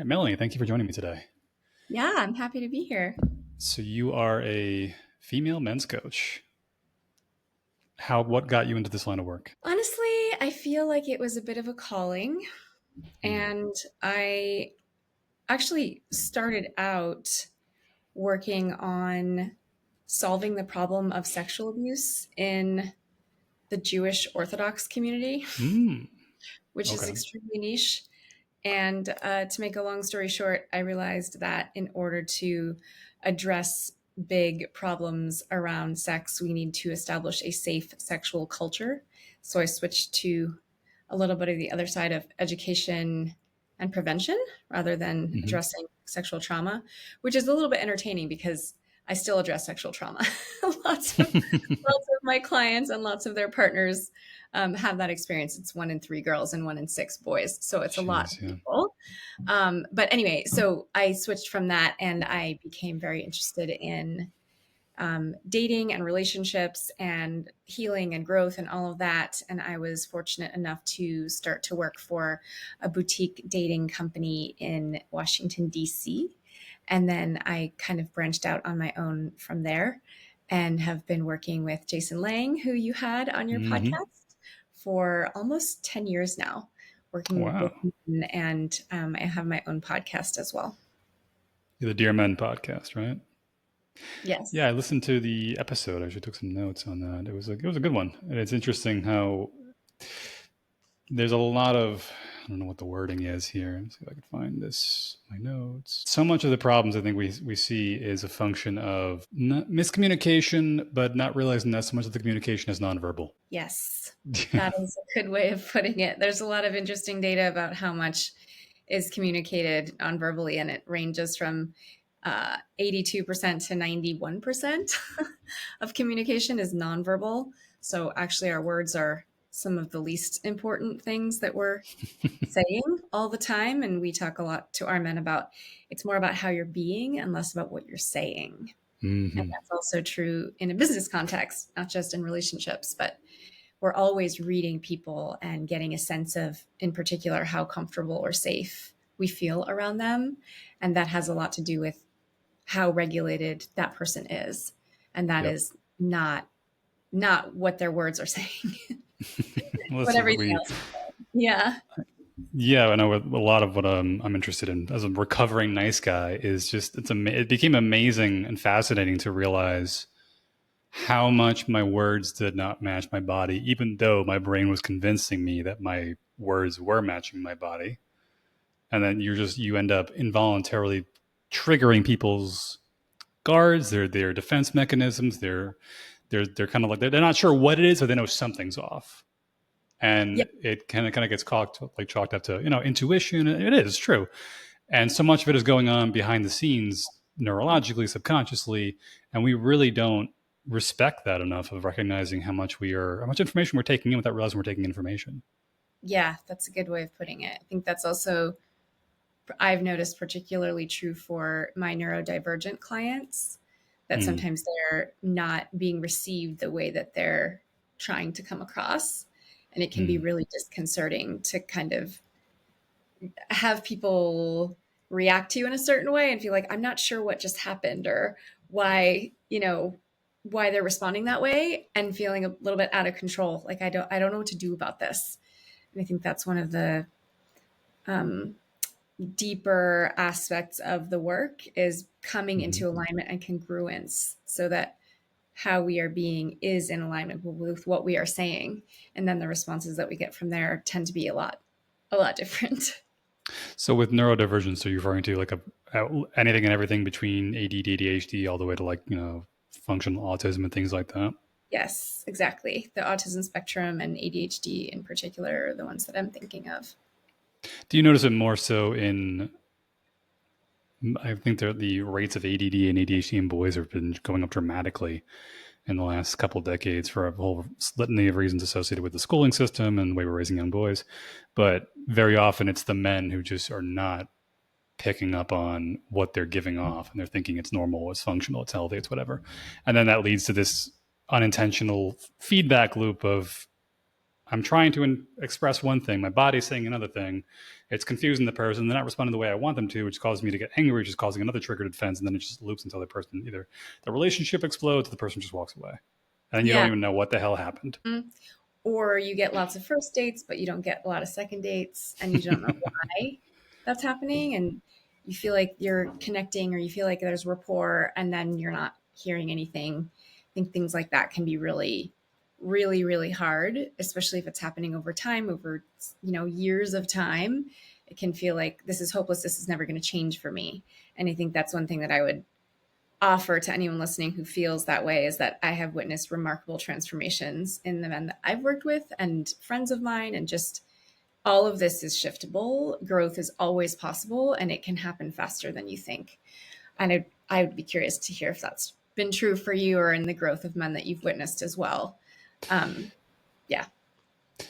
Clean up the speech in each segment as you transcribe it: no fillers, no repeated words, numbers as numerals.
right, Melanie, thank you for joining me today. Yeah, I'm happy to be here. So you are a female men's coach. What got you into this line of work? Honestly, I feel like it was a bit of a calling, Hmm. and I actually started out working on solving the problem of sexual abuse in the Jewish Orthodox community, Mm. which is Okay. extremely niche. And to make a long story short, I realized that in order to address big problems around sex, we need to establish a safe sexual culture. So I switched to a little bit of the other side of education and prevention rather than Hmm. addressing sexual trauma, which is a little bit entertaining because I still address sexual trauma. Lots of my clients and lots of their partners have that experience. It's 1 in 3 girls and 1 in 6 boys, so it's a lot Jeez, of yeah. people. But anyway, so I switched from that and I became very interested in dating and relationships and healing and growth and all of that. And I was fortunate enough to start to work for a boutique dating company in Washington, D.C. And then I kind of branched out on my own from there and have been working with Jason Lang, who you had on your Hmm. podcast, for almost 10 years now, working Wow. with men. And I have my own podcast as well. The Dear Men podcast, right? Yes. Yeah, I listened to the episode. I actually took some notes on that. It was a good one. And it's interesting how there's a lot of, I don't know what the wording is here. Let's see if I can find this my notes. So much of the problems I think we see is a function of miscommunication, but not realizing that so much of the communication is nonverbal. Yes, Yeah. that is a good way of putting it. There's a lot of interesting data about how much is communicated non-verbally, and it ranges from 82% to 91% of communication is nonverbal. So actually, our words are some of the least important things that we're saying all the time. And we talk a lot to our men about it's more about how you're being and less about what you're saying. And Hmm. that's also true in a business context, not just in relationships, but we're always reading people and getting a sense of, in particular, how comfortable or safe we feel around them. And that has a lot to do with how regulated that person is. And that Yep. is not what their words are saying, Well, what this is what everything we. else is saying. Yeah. Yeah, I know a lot of what I'm interested in as a recovering nice guy is just it became amazing and fascinating to realize how much my words did not match my body, even though my brain was convincing me that my words were matching my body. And then you end up involuntarily triggering people's guards, their defense mechanisms. They're kind of like they're not sure what it is, but they know something's off, Yeah. and it kind of gets chalked up to intuition. It is true, and so much of it is going on behind the scenes, neurologically, subconsciously, and we really don't respect that enough of recognizing how much information we're taking in without realizing we're taking information. Yeah. That's a good way of putting it. I think that's also, I've noticed particularly true for my neurodivergent clients that Mm. sometimes they're not being received the way that they're trying to come across. And it can be Mm. really disconcerting to kind of have people react to you in a certain way and feel like, I'm not sure what just happened or why, why they're responding that way and feeling a little bit out of control. Like, I don't know what to do about this. And I think that's one of the um, deeper aspects of the work is coming Hmm. into alignment and congruence so that how we are being is in alignment with what we are saying, and then the responses that we get from there tend to be a lot different. So with neurodivergence, are you referring to anything and everything between ADD, ADHD, all the way to functional autism and things like that? Yes, exactly. The autism spectrum and ADHD in particular are the ones that I'm thinking of. Do you notice it more so in? I think the rates of ADD and ADHD in boys have been going up dramatically in the last couple of decades for a whole litany of reasons associated with the schooling system and the way we're raising young boys. But very often it's the men who just are not picking up on what they're giving off and they're thinking it's normal, it's functional, it's healthy, it's whatever. And then that leads to this unintentional feedback loop of I'm trying to express one thing, my body's saying another thing. It's confusing the person. They're not responding the way I want them to, which causes me to get angry, which is causing another trigger to defense, and then it just loops until the person either the relationship explodes or the person just walks away, and then you don't Yeah. even know what the hell happened. Mhm. Or you get lots of first dates, but you don't get a lot of second dates, and you don't know why that's happening. And you feel like you're connecting, or you feel like there's rapport, and then you're not hearing anything. I think things like that can be really, really, really hard, especially if it's happening over time, over years of time. It can feel like this is hopeless. This is never going to change for me. And I think that's one thing that I would offer to anyone listening who feels that way is that I have witnessed remarkable transformations in the men that I've worked with and friends of mine. And just all of this is shiftable. Growth is always possible, and it can happen faster than you think. And I would be curious to hear if that's been true for you or in the growth of men that you've witnessed as well. Um, yeah.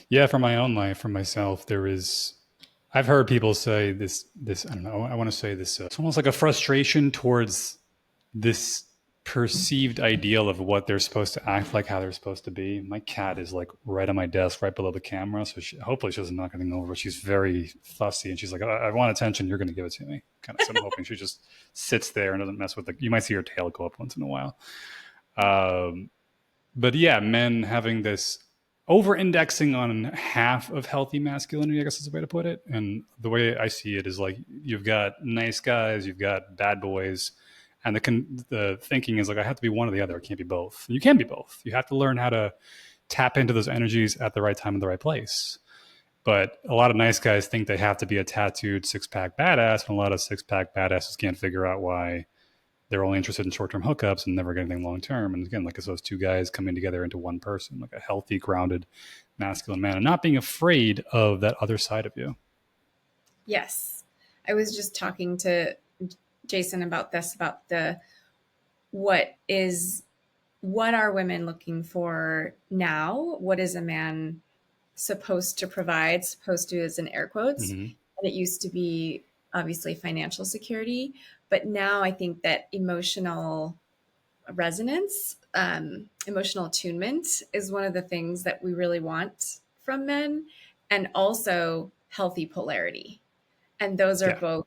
Yeah, for my own life, for myself, I've heard people say I don't know, I want to say this, it's almost like a frustration towards this perceived ideal of what they're supposed to act like, how they're supposed to be. My cat is like right on my desk, right below the camera. So hopefully she doesn't knock anything over. She's very fussy and she's like, I want attention. You're going to give it to me. Kind of, so I'm hoping she just sits there and doesn't mess with you might see her tail go up once in a while. But yeah, men having this over indexing on half of healthy masculinity, I guess is the way to put it. And the way I see it is like you've got nice guys, you've got bad boys, and the thinking is like I have to be one or the other. It can't be both. You can be both. You have to learn how to tap into those energies at the right time in the right place. But a lot of nice guys think they have to be a tattooed six pack badass, and a lot of six pack badasses can't figure out why they're only interested in short-term hookups and never get anything long-term. And again, like it's those two guys coming together into one person, like a healthy, grounded, masculine man, and not being afraid of that other side of you. Yes. I was just talking to Jason about this, about what is what are women looking for now? What is a man supposed to provide? Supposed to is in air quotes. Mm-hmm. And it used to be obviously financial security. But now I think that emotional resonance, emotional attunement is one of the things that we really want from men, and also healthy polarity. And those are Yeah. both,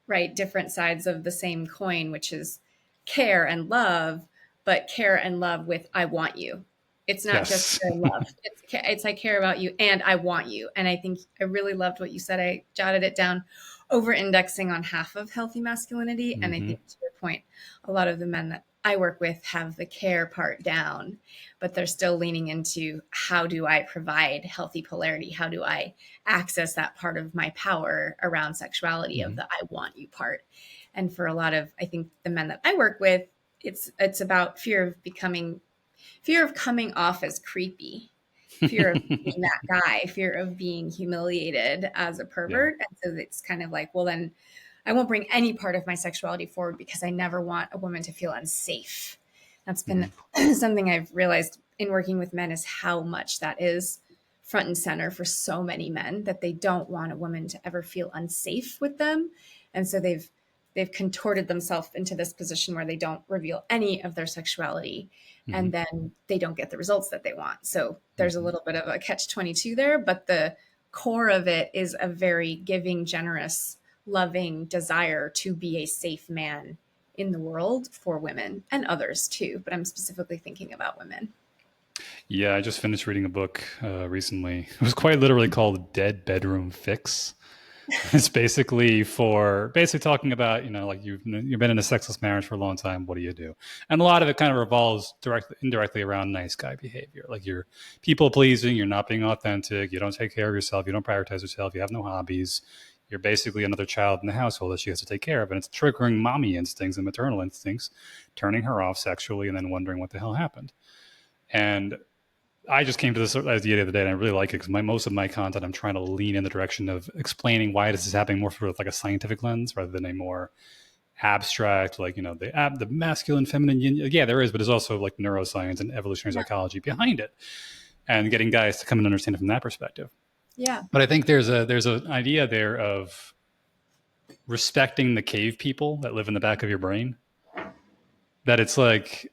right, different sides of the same coin, which is care and love, but care and love with I want you. It's not just Yes. care and love. It's I care about you and I want you. And I think I really loved what you said. I jotted it down, over indexing on half of healthy masculinity. And I Mm-hmm. think to your point, a lot of the men that I work with have the care part down, but they're still leaning into how do I provide healthy polarity? How do I access that part of my power around sexuality, of Mm-hmm. the I want you part? And for a lot of, I think, the men that I work with, it's about fear of coming off as creepy, fear of being that guy, fear of being humiliated as a Yeah. pervert. And so it's kind of like, well, then I won't bring any part of my sexuality forward because I never want a woman to feel unsafe. That's been Mm-hmm. something I've realized in working with men, is how much that is front and center for so many men, that they don't want a woman to ever feel unsafe with them. And so they've contorted themselves into this position where they don't reveal any of their sexuality, Mm-hmm. and then they don't get the results that they want. So there's a Mm-hmm. little bit of a catch-22 there, but the core of it is a very giving, generous, loving desire to be a safe man in the world for women and others too. But I'm specifically thinking about women. Yeah, I just finished reading a book recently. It was quite literally called Dead Bedroom Fix. It's basically talking about, like you've been in a sexless marriage for a long time. What do you do? And a lot of it kind of revolves indirectly around nice guy behavior. Like you're people pleasing, you're not being authentic, you don't take care of yourself, you don't prioritize yourself, you have no hobbies. You're basically another child in the household that she has to take care of, and it's triggering mommy instincts and maternal instincts, turning her off sexually, and then wondering what the hell happened. And I just came to this idea the other day, and I really like it because most of my content, I'm trying to lean in the direction of explaining why this is happening more through like a scientific lens rather than a more abstract, like the masculine, feminine. Yeah, there is, but there's also like neuroscience and evolutionary Yeah. psychology behind it, and getting guys to come and understand it from that perspective. Yeah. But I think there's an idea there of respecting the cave people that live in the back of your brain. That it's like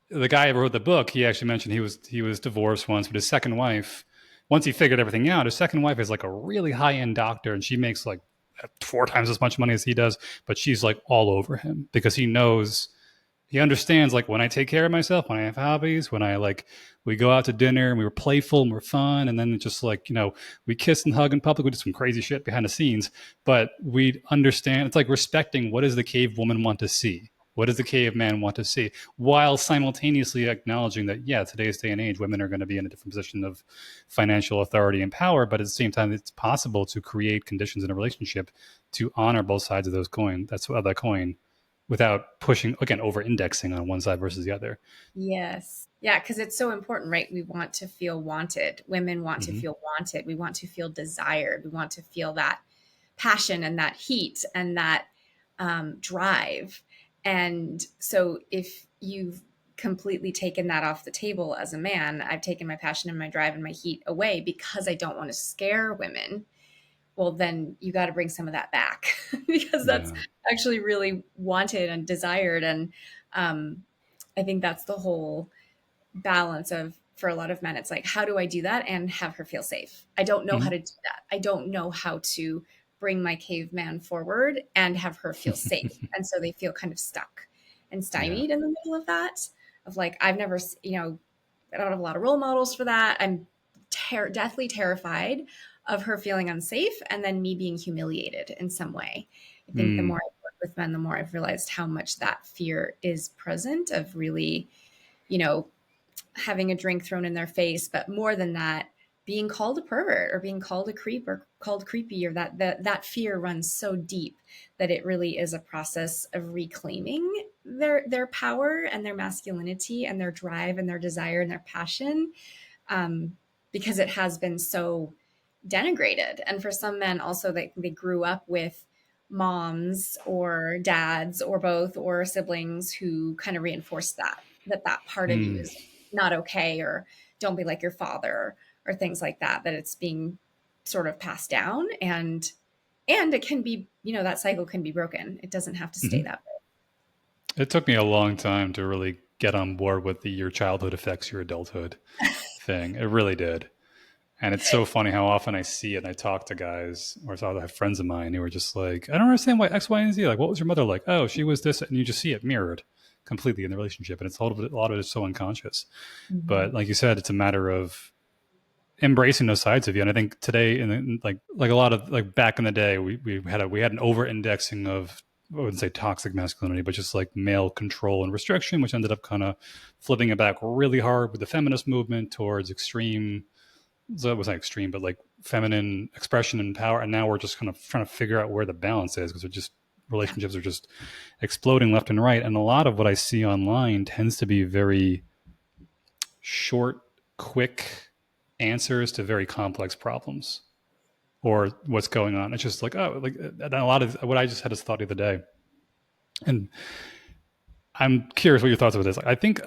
the guy who wrote the book, he actually mentioned he was divorced once, but his second wife once he figured everything out, his second wife is like a really high end doctor, and she makes like 4 times as much money as he does, but she's like all over him because he understands like when I take care of myself, when I have hobbies, when I like we go out to dinner and we were playful and we're fun, and then it's just like we kiss and hug in public, we do some crazy shit behind the scenes, but we understand it's like respecting what does the cave woman want to see, what does the caveman want to see, while simultaneously acknowledging that today's day and age, women are going to be in a different position of financial authority and power, but at the same time, it's possible to create conditions in a relationship to honor both sides of those coin. That's of that coin without pushing again over indexing on one side versus the other. Yes. Yeah, because it's so important, right? We want to feel wanted. Women want to Mm-hmm. feel wanted. We want to feel desired. We want to feel that passion and that heat and that drive. And so if you've completely taken that off the table as a man, I've taken my passion and my drive and my heat away because I don't want to scare women. Well, then you got to bring some of that back because that's Yeah. actually really wanted and desired. And I think that's the whole balance of for a lot of men. It's like, how do I do that and have her feel safe? I don't know how Mm-hmm. to do that. I don't know how to bring my caveman forward and have her feel safe. And so they feel kind of stuck and Yeah. stymied in the middle of that. Of like, I've never, I don't have a lot of role models for that. I'm deathly terrified of her feeling unsafe and then me being humiliated in some way. I think the Mm. more I work with men, the more I've realized how much that fear is present of really, you know, having a drink thrown in their face, but more than that, being called a pervert or being called a creep or called creepy, or that fear runs so deep that it really is a process of reclaiming their power and their masculinity and their drive and their desire and their passion, because it has been so denigrated. And for some men also, they grew up with moms or dads or both or siblings who kind of reinforce that part of you Mm. is not okay, or don't be like your father, or things like that, that it's being sort of passed down. And it can be, that cycle can be broken. It doesn't have to stay Mm-hmm. that way. It took me a long time to really get on board with the your childhood affects your adulthood thing. It really did. And it's so funny how often I see it and I talk to guys or I have friends of mine who are just like, I don't understand why X, Y, and Z. Like, what was your mother like? Oh, she was this. And you just see it mirrored completely in the relationship. And a lot of it is so unconscious. Mhm. But like you said, it's a matter of embracing those sides of you. And I think today, like a lot of like back in the day, we had an over indexing of, I wouldn't say toxic masculinity, but just like male control and restriction, which ended up kind of flipping it back really hard with the feminist movement towards extreme. So it was not extreme, but like feminine expression and power. And now we're just kind of trying to figure out where the balance is because Yeah. relationships are just exploding left and right. And a lot of what I see online tends to be very short, quick answers to very complex problems or what's going on. It's just like, oh, like a lot of what I just had this thought the other day. And I'm curious what your thoughts about this. Like, I think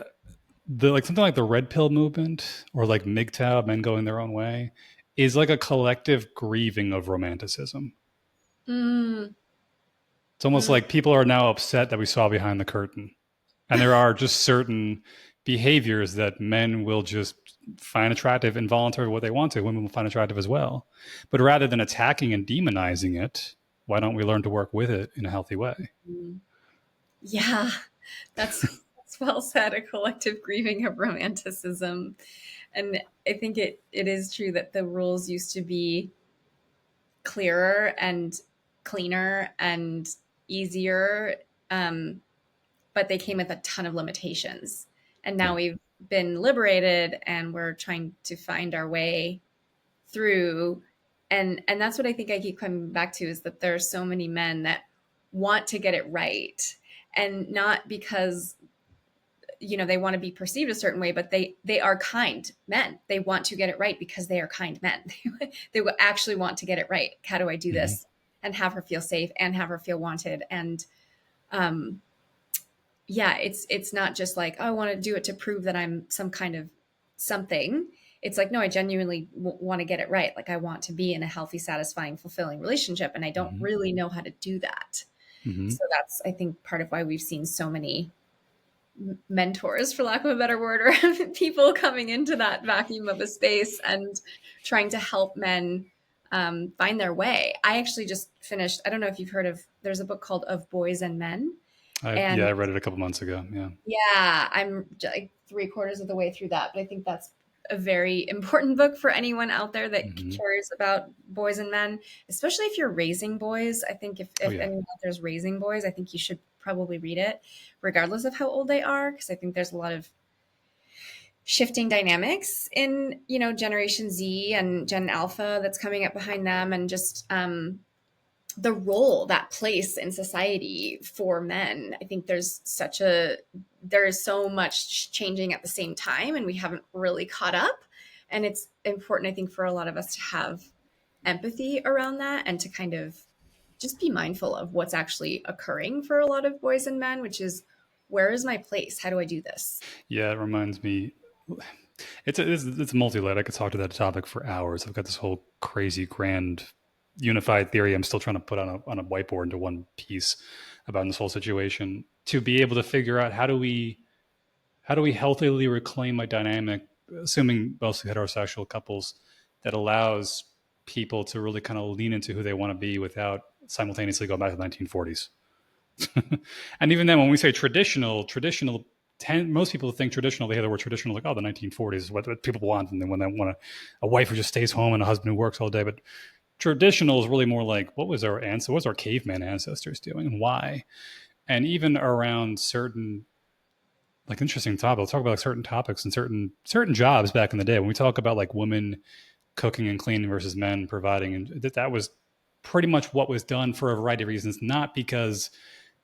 the like something like the red pill movement or like MGTOW, men going their own way, is like a collective grieving of romanticism. Mm, It's almost mm, like people are now upset that we saw behind the curtain. And there are just certain behaviors that men will just find attractive involuntarily what they want to, women will find attractive as well. But rather than attacking and demonizing it, why don't we learn to work with it in a healthy way? mm. Yeah, that's well said. A collective grieving of romanticism. And I think it is true that the rules used to be clearer and cleaner and easier, um, but they came with a ton of limitations. And now Yeah. we've been liberated and we're trying to find our way through. And that's what I think I keep coming back to, is that there are so many men that want to get it right, and not because they want to be perceived a certain way, but they are kind men. They want to get it right because they are kind men. They will actually want to get it right. How do I do Mm-hmm. this and have her feel safe and have her feel wanted? And um yeah, it's not just like, oh, I want to do it to prove that I'm some kind of something. It's like, no, I genuinely want to get it right. Like, I want to be in a healthy, satisfying, fulfilling relationship, and I don't Mm-hmm. really know how to do that. Mm-hmm. So that's, I think, part of why we've seen so many mentors, for lack of a better word, or people coming into that vacuum of a space and trying to help men find their way. I actually just finished, I don't know if you've heard of, there's a book called Of Boys and Men. Yeah, And I read it a couple months ago. Yeah. yeah, I'm like three-quarters of the way through that, but I think that's a very important book for anyone out there that Hmm. cares about boys and men, especially if you're raising boys. I think Oh if yeah. anyone out there's raising boys, I think you should probably read it, regardless of how old they are, because I think there's a lot of shifting dynamics in, Generation Z and Gen Alpha that's coming up behind them, and just the role, that place in society for men. I think there is so much changing at the same time, and we haven't really caught up. And it's important, I think, for a lot of us to have empathy around that, and to kind of just be mindful of what's actually occurring for a lot of boys and men, which is, where is my place? How do I do this? Yeah, it reminds me. It's multi-layered. I could talk to that topic for hours. I've got this whole crazy grand unified theory I'm still trying to put on a whiteboard into one piece about this whole situation to be able to figure out how do we healthily reclaim a dynamic, assuming mostly heterosexual couples, that allows people to really kind of lean into who they want to be without simultaneously going back to the 1940s. And even then, when we say traditional, most people think traditional. They hear the word traditional, like, oh, the 1940s is what people want, and then when they want a wife who just stays home and a husband who works all day. But traditional is really more like, what was our caveman ancestors doing, and why? And even around certain, like, interesting topics, we'll talk about like certain topics and certain jobs back in the day. When we talk about like women cooking and cleaning versus men providing, and that was pretty much what was done for a variety of reasons, not because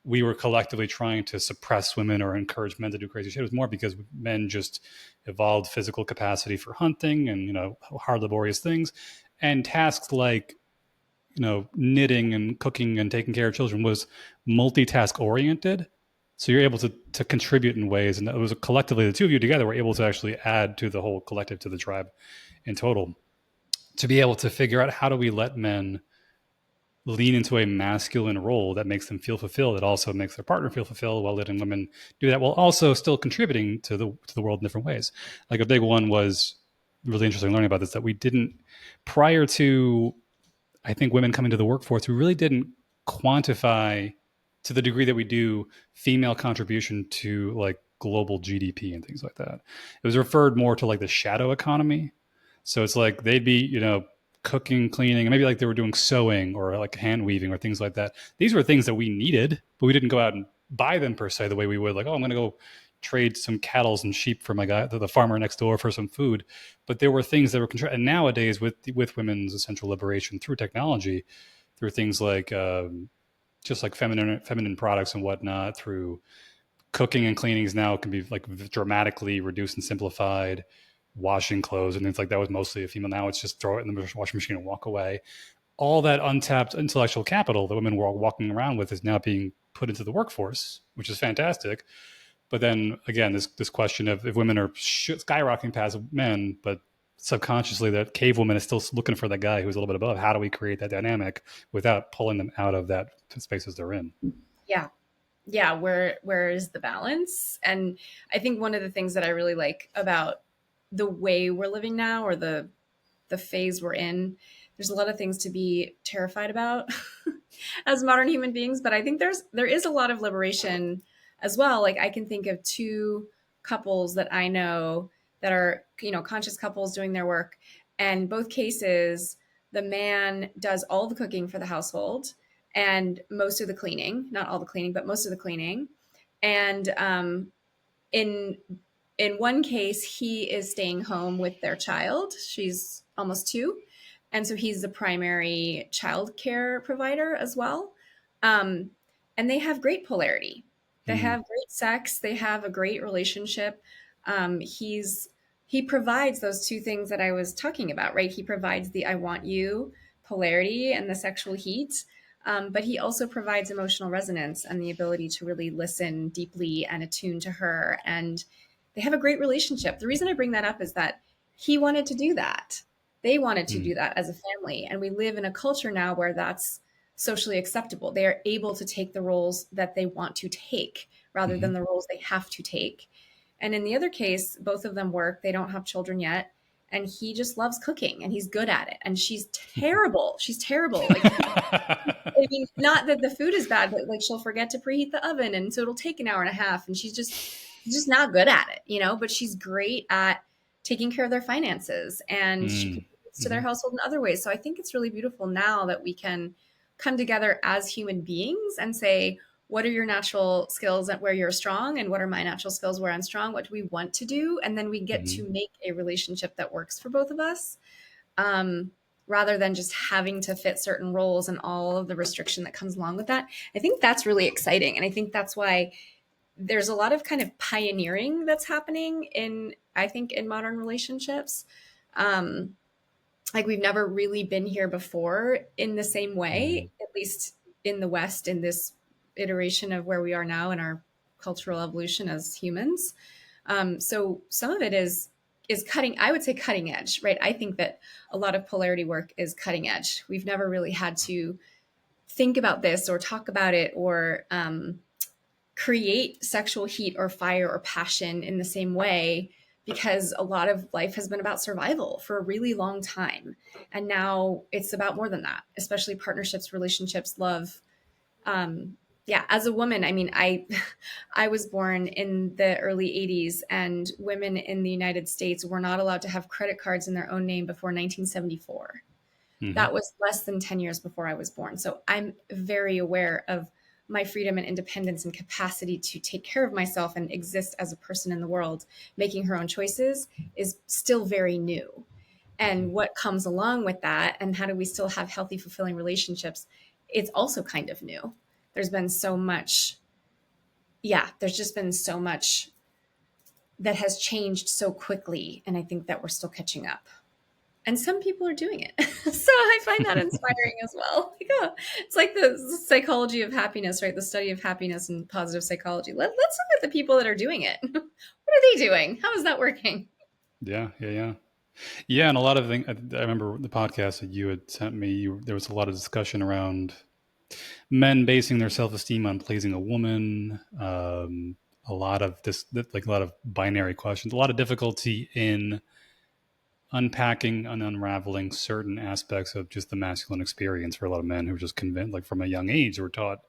we were collectively trying to suppress women or encourage men to do crazy shit. It was more because men just evolved physical capacity for hunting and, hard laborious things. And tasks like, knitting and cooking and taking care of children was multitask oriented. So you're able to contribute in ways, and it was collectively the two of you together were able to actually add to the whole collective, to the tribe in total, to be able to figure out how do we let men lean into a masculine role that makes them feel fulfilled. It also makes their partner feel fulfilled, while letting women do that while also still contributing to the world in different ways. Like, a big one was really interesting learning about this, that we didn't, prior to, I think, women coming to the workforce, we really didn't quantify to the degree that we do female contribution to like global GDP and things like that. It was referred more to like the shadow economy. So it's like they'd be, cooking, cleaning, and maybe like they were doing sewing or like hand weaving or things like that. These were things that we needed, but we didn't go out and buy them per se the way we would, like, oh, I'm going to go trade some cattle and sheep for my guy, the farmer next door, for some food. But there were things that were and nowadays with women's essential liberation through technology, through things like just like feminine products and whatnot, through cooking and cleanings now can be like dramatically reduced and simplified. Washing clothes and things like that was mostly a female. Now it's just throw it in the washing machine and walk away. All that untapped intellectual capital that women were all walking around with is now being put into the workforce, which is fantastic. But then again, this question of, if women are skyrocketing past men, but subconsciously that cave woman is still looking for that guy who's a little bit above. How do we create that dynamic without pulling them out of that spaces they're in? Yeah. Yeah. Where is the balance? And I think one of the things that I really like about the way we're living now, or the phase we're in, there's a lot of things to be terrified about as modern human beings, but I think there is a lot of liberation as well. Like, I can think of two couples that I know that are, conscious couples doing their work, and both cases the man does all the cooking for the household and most of the cleaning, not all the cleaning, but most of the cleaning. And in one case, he is staying home with their child. She's almost 2. And so he's the primary child care provider as well. Um, and they have great polarity. They Mm-hmm. have great sex. They have a great relationship. He provides those two things that I was talking about, right? He provides the I want you polarity and the sexual heat. But he also provides emotional resonance and the ability to really listen deeply and attune to her. And they have a great relationship. The reason I bring that up is that he wanted to do that. They wanted to Mm-hmm. do that as a family. And we live in a culture now where that's socially acceptable. They are able to take the roles that they want to take, rather Mm-hmm. than the roles they have to take. And in the other case, both of them work, they don't have children yet, and he just loves cooking and he's good at it. And she's terrible. She's terrible. Like, I mean, not that the food is bad, but like she'll forget to preheat the oven, and so it'll take an hour and a half, and she's just not good at it, but she's great at taking care of their finances, and she contributes to their Mm-hmm. household in other ways. So I think it's really beautiful now that we can come together as human beings and say, what are your natural skills at where you're strong, and what are my natural skills where I'm strong? What do we want to do? And then we get Mm-hmm. to make a relationship that works for both of us, um, rather than just having to fit certain roles and all of the restriction that comes along with that. I think that's really exciting. And I think that's why there's a lot of kind of pioneering that's happening I think, in modern relationships. Um, like we've never really been here before in the same way, at least in the West, in this iteration of where we are now in our cultural evolution as humans. So some of it is cutting, I would say cutting edge, right? I think that a lot of polarity work is cutting edge. We've never really had to think about this or talk about it or create sexual heat or fire or passion in the same way, because a lot of life has been about survival for a really long time. And now it's about more than that, especially partnerships, relationships, love. Yeah, as a woman, I mean, I was born in the early 80s, and women in the United States were not allowed to have credit cards in their own name before 1974. Mm-hmm. That was less than 10 years before I was born. So I'm very aware of my freedom and independence and capacity to take care of myself and exist as a person in the world. Making her own choices is still very new. And what comes along with that, and how do we still have healthy, fulfilling relationships, it's also kind of new. There's been so much, yeah, there's just been so much that has changed so quickly. And I think that we're still catching up, and some people are doing it. So I find that inspiring as well. Like, oh, it's like the psychology of happiness, right? The study of happiness and positive psychology. Let's look at the people that are doing it. What are they doing? How is that working? Yeah, yeah, yeah. Yeah, and a lot of things. I remember the podcast that you had sent me. There was a lot of discussion around men basing their self-esteem on pleasing a woman. A lot of this, like a lot of binary questions, a lot of difficulty in unpacking and unraveling certain aspects of just the masculine experience for a lot of men who are just convinced, like from a young age, were taught,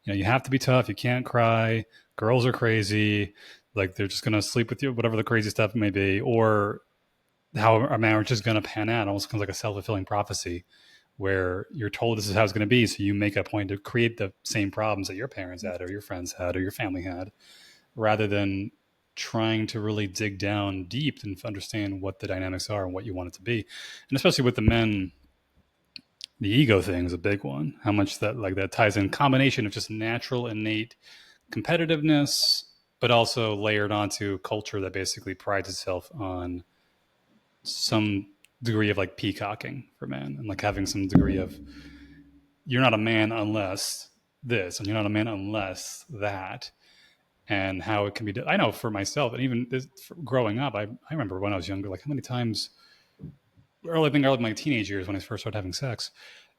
you have to be tough, you can't cry, girls are crazy, like they're just going to sleep with you, whatever the crazy stuff may be, or how a marriage is going to pan out. It almost becomes like a self-fulfilling prophecy where you're told this is how it's going to be. So you make a point to create the same problems that your parents had or your friends had or your family had, rather than trying to really dig down deep and understand what the dynamics are and what you want it to be. And especially with the men, the ego thing is a big one. How much that ties in combination of just natural innate competitiveness, but also layered onto culture that basically prides itself on some degree of like peacocking for men and like having some degree of you're not a man unless this and you're not a man unless that, and how it can be. I know for myself, and even growing up, I remember when I was younger, like how many times, I think early in my teenage years when I first started having sex,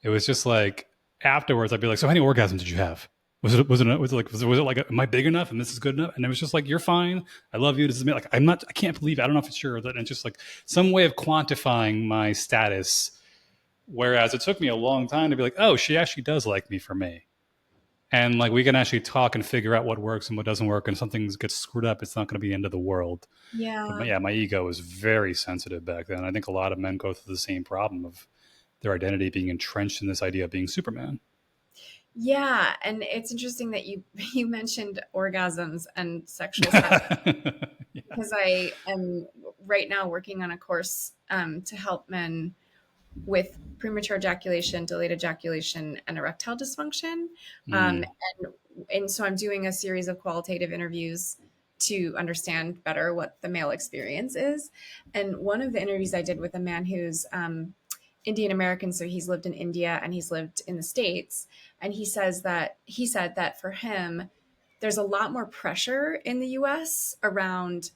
it was just like afterwards I'd be like, so how many orgasms did you have? Was it like am I big enough and this is good enough? And it was just like, you're fine. I love you. This is me. Like I can't believe it. I don't know if it's sure that, and it's just like some way of quantifying my status. Whereas it took me a long time to be like, oh, she actually does like me for me. And like we can actually talk and figure out what works and what doesn't work. And if something gets screwed up, it's not going to be the end of the world. But Yeah. yeah, my ego was very sensitive back then. I think a lot of men go through the same problem of their identity being entrenched in this idea of being Superman. Yeah. And it's interesting that you you mentioned orgasms and sexual satisfaction, Yeah. because I am right now working on a course to help men with premature ejaculation, delayed ejaculation, and erectile dysfunction. Um, Mm, and so I'm doing a series of qualitative interviews to understand better what the male experience is. And one of the interviews I did with a man who's Indian American, so he's lived in India and he's lived in the States, and he said that for him, there's a lot more pressure in the U.S. around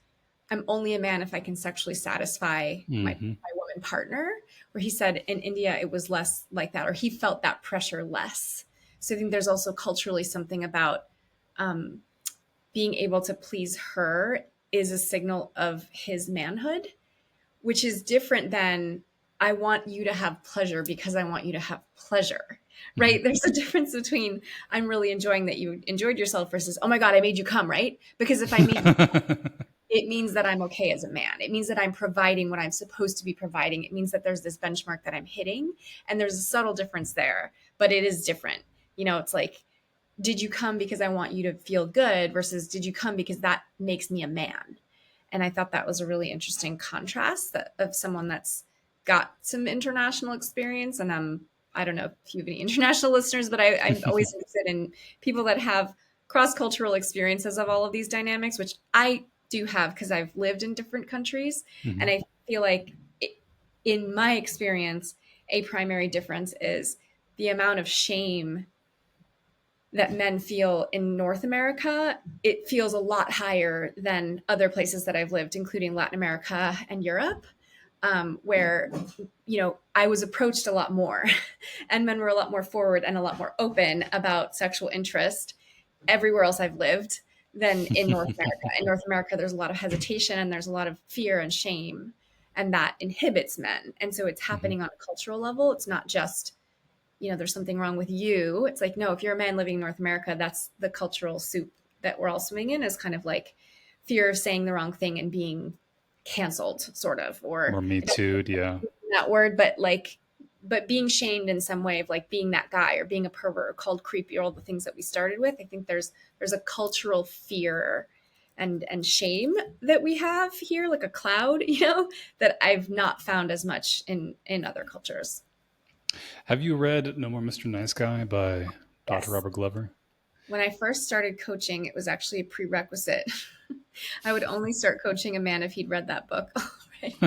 I'm only a man if I can sexually satisfy mm-hmm. my woman partner. Where he said in India it was less like that, or he felt that pressure less. So I think there's also culturally something about um, being able to please her is a signal of his manhood, which is different than I want you to have pleasure because I want you to have pleasure, Mm-hmm. right? There's a difference between I'm really enjoying that you enjoyed yourself versus, oh my God, I made you come, right? Because if I made you, it means that I'm okay as a man. It means that I'm providing what I'm supposed to be providing. It means that there's this benchmark that I'm hitting. And there's a subtle difference there, but it is different. It's like, did you come because I want you to feel good versus did you come because that makes me a man? And I thought that was a really interesting contrast of someone that's got some international experience. And I don't know if you have any international listeners, but I'm always interested in people that have cross-cultural experiences of all of these dynamics, which I do have because I've lived in different countries. Mm-hmm. And I feel like in my experience, a primary difference is the amount of shame that men feel in North America. It feels a lot higher than other places that I've lived, including Latin America and Europe, where, I was approached a lot more and men were a lot more forward and a lot more open about sexual interest everywhere else I've lived than in North America. In North America, there's a lot of hesitation and there's a lot of fear and shame, and that inhibits men. And so it's Mm-hmm. happening on a cultural level. It's not just there's something wrong with you. It's like, no, if you're a man living in North America, that's the cultural soup that we're all swimming in, is kind of like fear of saying the wrong thing and being canceled, sort of, or Or Me Too, yeah. that word, but being shamed in some way of like being that guy or being a pervert or called creepy, or all the things that we started with. I think there's a cultural fear and shame that we have here, like a cloud, that I've not found as much in other cultures. Have you read No More Mr. Nice Guy by Dr. Yes. Robert Glover? When I first started coaching, it was actually a prerequisite. I would only start coaching a man if he'd read that book already,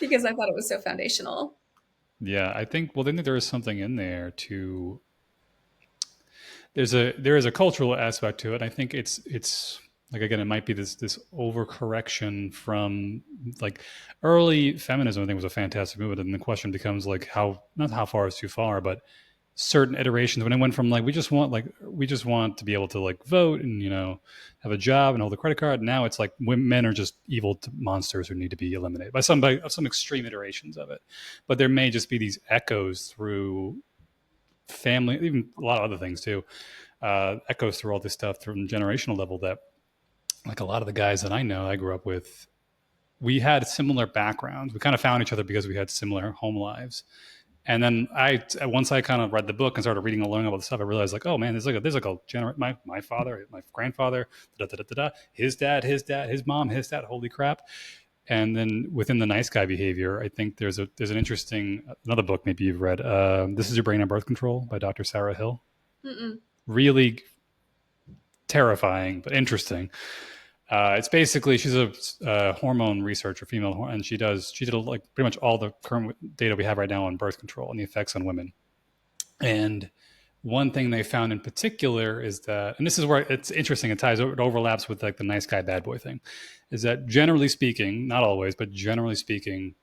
because I thought it was so foundational. Yeah, I think that there is something in there to there is a cultural aspect to it. I think it's like, again, it might be this overcorrection from like early feminism. I think was a fantastic movement, and the question becomes like how, not how far is too far, but certain iterations when it went from like we just want to be able to like vote and have a job and hold a credit card. Now it's like men are just evil monsters who need to be eliminated by some extreme iterations of it. But there may just be these echoes through family, even a lot of other things too, echoes through all this stuff from generational level, that like a lot of the guys that I know I grew up with, we had similar backgrounds. We kind of found each other because we had similar home lives. And then once I kind of read the book and started reading and learning about the stuff, I realized like, oh man, my father, my grandfather, his dad, his mom, his dad, holy crap. And then within the nice guy behavior, I think there's an interesting, another book maybe you've read. This Is Your Brain on Birth Control by Dr. Sarah Hill. Mm-mm. Really terrifying, but interesting. It's basically, she's a hormone researcher, female, and she did like pretty much all the current data we have right now on birth control and the effects on women. And one thing they found in particular is that, and this is where it's interesting, it overlaps with like the nice guy, bad boy thing, is that generally speaking, not always, but generally speaking,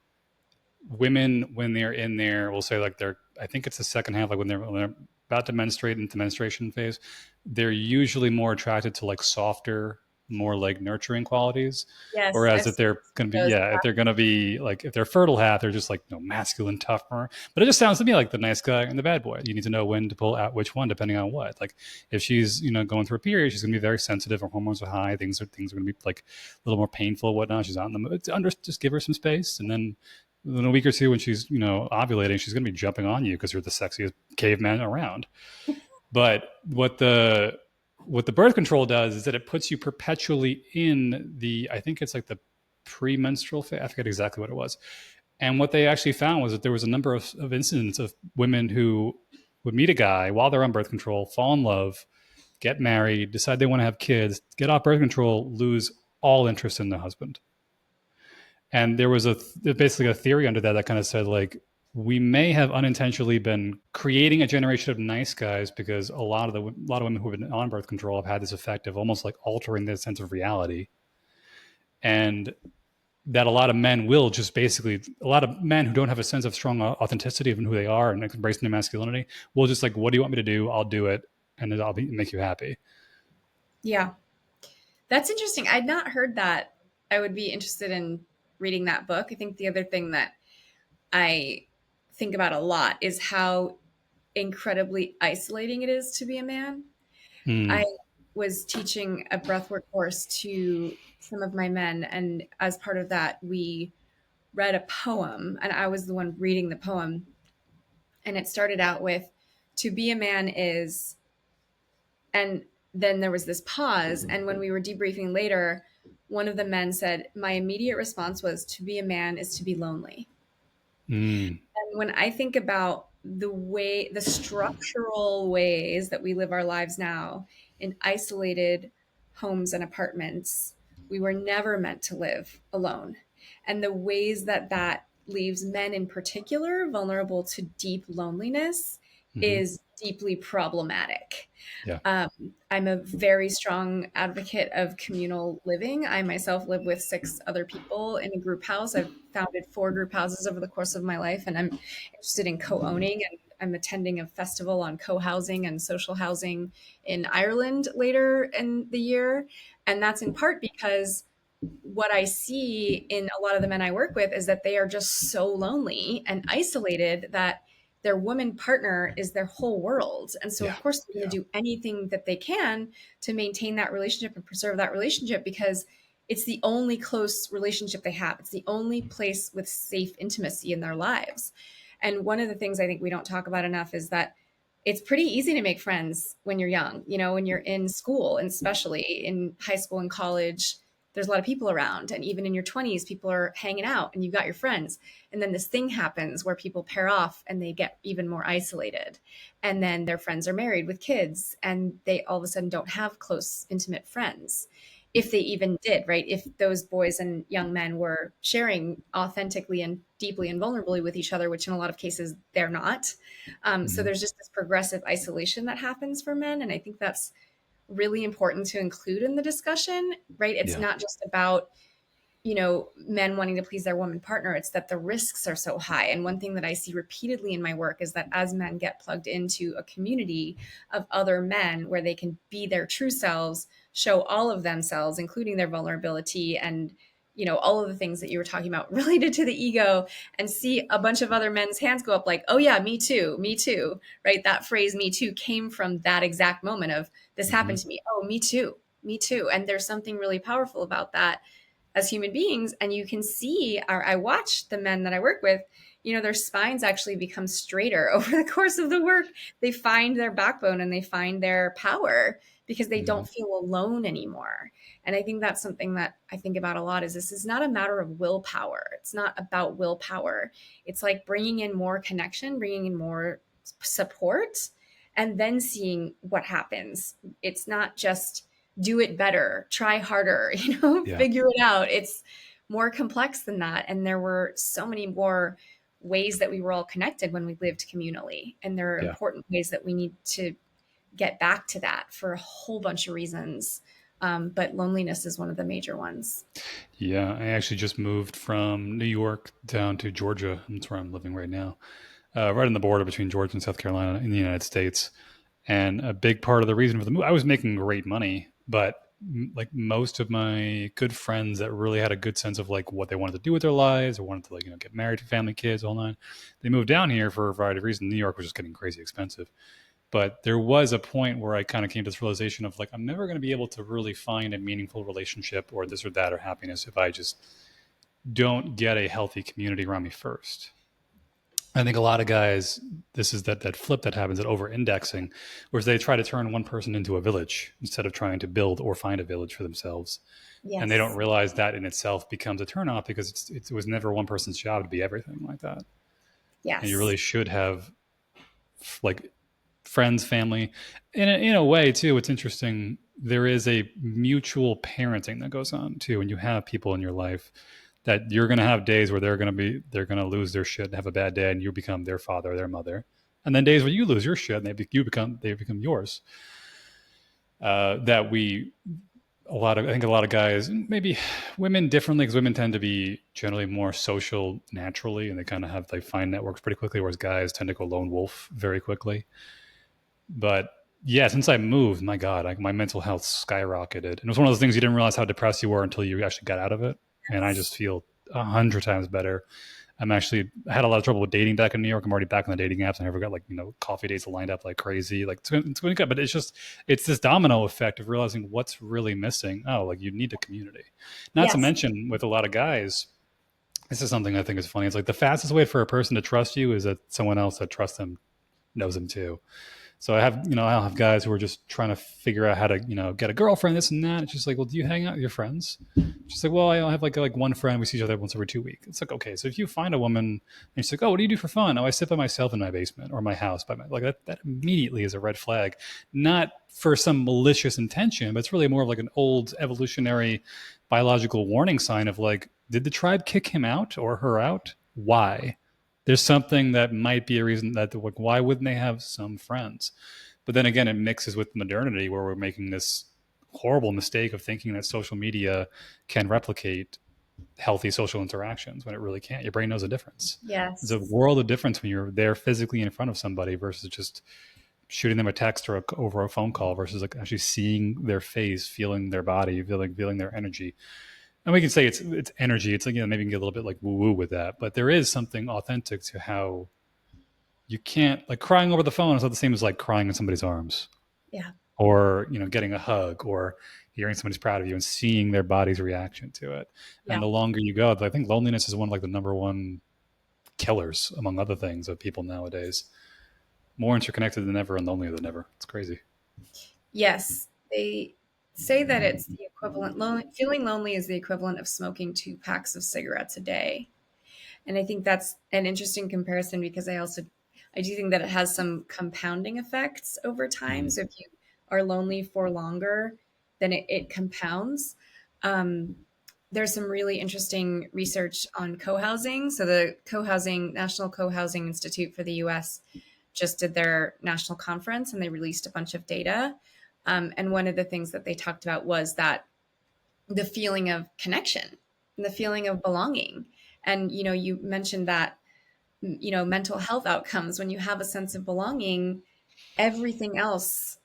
women, when they're in there, will say like I think it's the second half, like when they're about to menstruate into menstruation phase, they're usually more attracted to like softer, more like nurturing qualities. Yes, Whereas I've if seen they're going to be, those. yeah, if they're going to be like, if they're fertile half, they're just like, masculine, tougher. But it just sounds to me like the nice guy and the bad boy. You need to know when to pull out which one, depending on what. Like if she's, going through a period, she's going to be very sensitive. Her hormones are high. Things are going to be like a little more painful, whatnot. She's out in the mood. Just give her some space, and then in a week or two, when she's ovulating, she's going to be jumping on you because you're the sexiest caveman around. But what the birth control does is that it puts you perpetually in I think it's like the premenstrual phase. I forget exactly what it was. And what they actually found was that there was a number of incidents of women who would meet a guy while they're on birth control, fall in love, get married, decide they want to have kids, get off birth control, lose all interest in the husband. And there was basically a theory under that kind of said like, we may have unintentionally been creating a generation of nice guys because a lot of women who have been on birth control have had this effect of almost like altering their sense of reality. And that a lot of men will just basically, a lot of men who don't have a sense of strong authenticity of who they are and embracing their masculinity will just like, what do you want me to do? I'll do it. And make you happy. Yeah. That's interesting. I'd not heard that. I would be interested in reading that book. I think the other thing that I think about a lot is how incredibly isolating it is to be a man. I Mm, was teaching a breathwork course to some of my men, and as part of that, we read a poem, and I was the one reading the poem. And it started out with, "To be a man is," and then there was this pause. And when we were debriefing later, one of the men said, "My immediate response was, to be a man is to be lonely." mm, And when I think about the structural ways that we live our lives now in isolated homes and apartments, we were never meant to live alone. And the ways that that leaves men in particular vulnerable to deep loneliness hmm. is deeply problematic. Yeah. Um, I'm a very strong advocate of communal living. I myself live with 6 other people in a group house. I've founded 4 group houses over the course of my life, and I'm interested in co owning. And I'm attending a festival on co housing and social housing in Ireland later in the year. And that's in part because what I see in a lot of the men I work with is that they are just so lonely and isolated that their woman partner is their whole world. And so, of Yeah. course, they're going Yeah. to do anything that they can to maintain that relationship and preserve that relationship because it's the only close relationship they have. It's the only place with safe intimacy in their lives. And one of the things I think we don't talk about enough is that it's pretty easy to make friends when you're young, when you're in school, and especially in high school and college there's a lot of people around. And even in your 20s, people are hanging out and you've got your friends. And then this thing happens where people pair off and they get even more isolated. And then their friends are married with kids and they all of a sudden don't have close, intimate friends. If they even did, right? If those boys and young men were sharing authentically and deeply and vulnerably with each other, which in a lot of cases they're not. So Hmm. there's just this progressive isolation that happens for men. And I think that's really important to include in the discussion, right? It's Yeah. not just about, men wanting to please their woman partner. It's that the risks are so high. And one thing that I see repeatedly in my work is that as men get plugged into a community of other men where they can be their true selves, show all of themselves, including their vulnerability and all of the things that you were talking about related to the ego, and see a bunch of other men's hands go up like, "Oh yeah, me too," right? That phrase "me too" came from that exact moment of, "This Hmm. happened to me." "Oh, me too, me too." And there's something really powerful about that as human beings. And you can see, or I watch the men that I work with, their spines actually become straighter over the course of the work. They find their backbone and they find their power because they Hmm. don't feel alone anymore. And I think that's something that I think about a lot is this is not a matter of willpower. It's not about willpower. It's like bringing in more connection, bringing in more support, and then seeing what happens. It's not just do it better, try harder, Yeah. figure it out. It's more complex than that. And there were so many more ways that we were all connected when we lived communally. And there are Yeah. important ways that we need to get back to that for a whole bunch of reasons. But loneliness is one of the major ones. Yeah. I actually just moved from New York down to Georgia. That's where I'm living right now. Right on the border between Georgia and South Carolina in the United States. And a big part of the reason for the move, I was making great money, but like most of my good friends that really had a good sense of like what they wanted to do with their lives or wanted to like, get married, family, kids, all nine, they moved down here for a variety of reasons. New York was just getting crazy expensive. But there was a point where I kind of came to this realization of like, I'm never going to be able to really find a meaningful relationship or this or that or happiness if I just don't get a healthy community around me first. I think a lot of guys, this is that flip that happens at over indexing, where they try to turn one person into a village instead of trying to build or find a village for themselves. And they don't Yes. realize that in itself becomes a turnoff because it was never one person's job to be everything like that. And you Yes. really should have like friends, family. In a way, too, it's interesting. There is a mutual parenting that goes on too, and you have people in your life that you're going to have days where they're going to lose their shit and have a bad day, and you become their father or their mother, and then days where you lose your shit and they become yours. That we I think a lot of guys, maybe women differently, because women tend to be generally more social naturally, and they find networks pretty quickly, whereas guys tend to go lone wolf very quickly. But yeah, since I moved, my God, my mental health skyrocketed. And it was one of those things you didn't realize how depressed you were until you actually got out of it. And I just feel 100 times better. I had a lot of trouble with dating back in New York. I'm already back on the dating apps. I never got like, coffee dates lined up like crazy. Like it's going good, but it's this domino effect of realizing what's really missing. Oh, like you need a community. Not to Yes. mention with a lot of guys, this is something I think is funny. It's like the fastest way for a person to trust you is that someone else that trusts them knows them too. So I'll have guys who are just trying to figure out how to, get a girlfriend, this and that. It's just like, well, do you hang out with your friends? She's like, well, I have like one friend. We see each other once every 2 weeks. It's like, okay, so if you find a woman and she's like, oh, what do you do for fun? Oh, I sit by myself in my basement or my house like that immediately is a red flag. Not for some malicious intention, but it's really more of like an old evolutionary biological warning sign of like, did the tribe kick him out or her out? Why? There's something that might be a reason that like, why wouldn't they have some friends? But then again, it mixes with modernity where we're making this horrible mistake of thinking that social media can replicate healthy social interactions when it really can't. Your brain knows a difference. There's a Yes. world of difference when you're there physically in front of somebody versus just shooting them a text or over a phone call versus like actually seeing their face, feeling their body, feeling their energy. And we can say it's energy. It's like, maybe you can get a little bit like woo woo with that, but there is something authentic to how you can't like crying over the phone is not the same as like crying in somebody's arms Yeah. or getting a hug or hearing somebody's proud of you and seeing their body's reaction to it. And Yeah. the longer you go, I think loneliness is one of like the number one killers among other things of people nowadays. More interconnected than ever and lonelier than ever. It's crazy. Yes. They say that it's the equivalent, feeling lonely is the equivalent of smoking 2 packs of cigarettes a day. And I think that's an interesting comparison because I do think that it has some compounding effects over time. Mm-hmm. So if you are lonely for longer, then it compounds. Um, there's some really interesting research on co-housing. So the National Co-housing Institute for the US just did their national conference and they released a bunch of data. And one of the things that they talked about was that the feeling of connection and the feeling of belonging. And, you mentioned that, mental health outcomes, when you have a sense of belonging, everything else